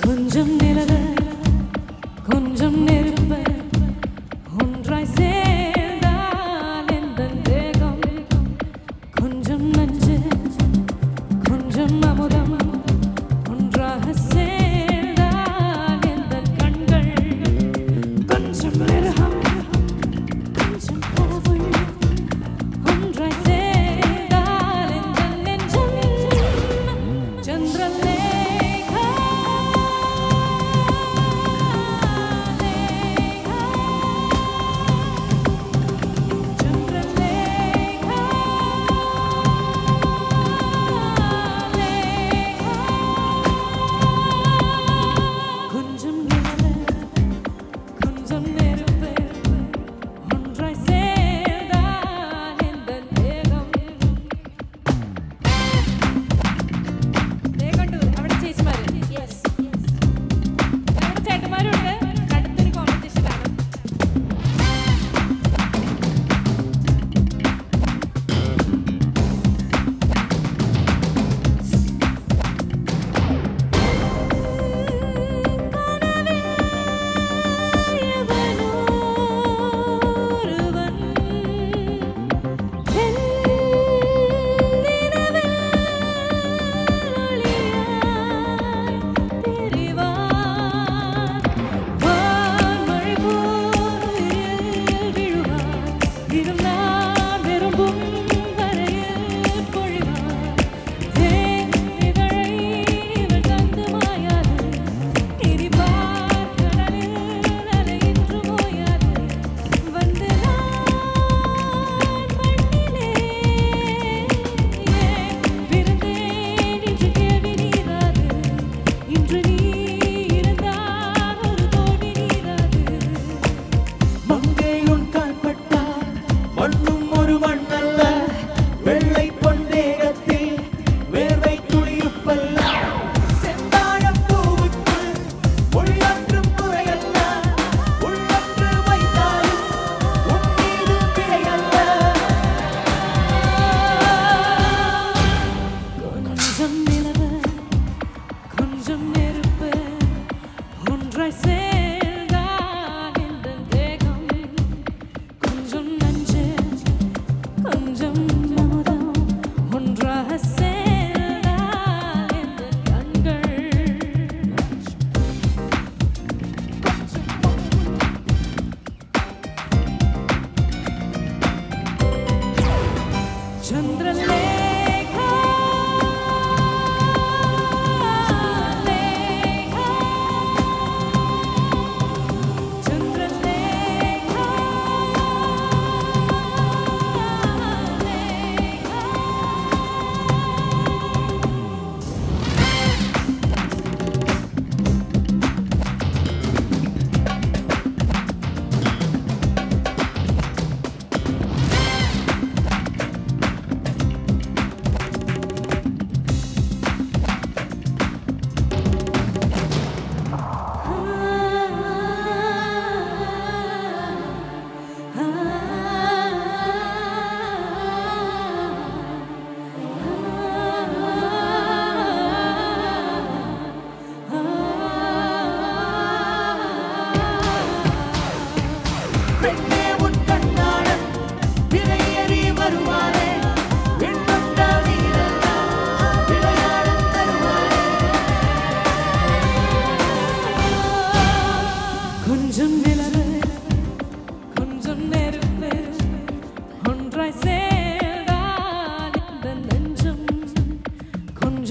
கொஞ்சம் நிலவு கொஞ்சம் நெருப்பு ஒன்றாய் சேர்ந்தால் எந்த தேகம் கொஞ்சம் நஞ்சு கொஞ்சம் அமுதம் ஒன்றாக சேர்ந்தால் எந்த கண்கள் கொஞ்சம் நிறகம் கொஞ்சம் கடவுள் ஒன்றாய் சேர்ந்தால் எந்த நெஞ்சம் சந்திரலே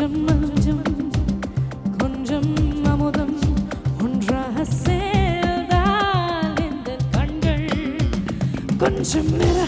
கொஞ்சம் மஞ்சம் கொஞ்சம் அமுதம் ஒன்றாக சேர்ந்தால் இந்த கண்கள் கொஞ்சம் நிற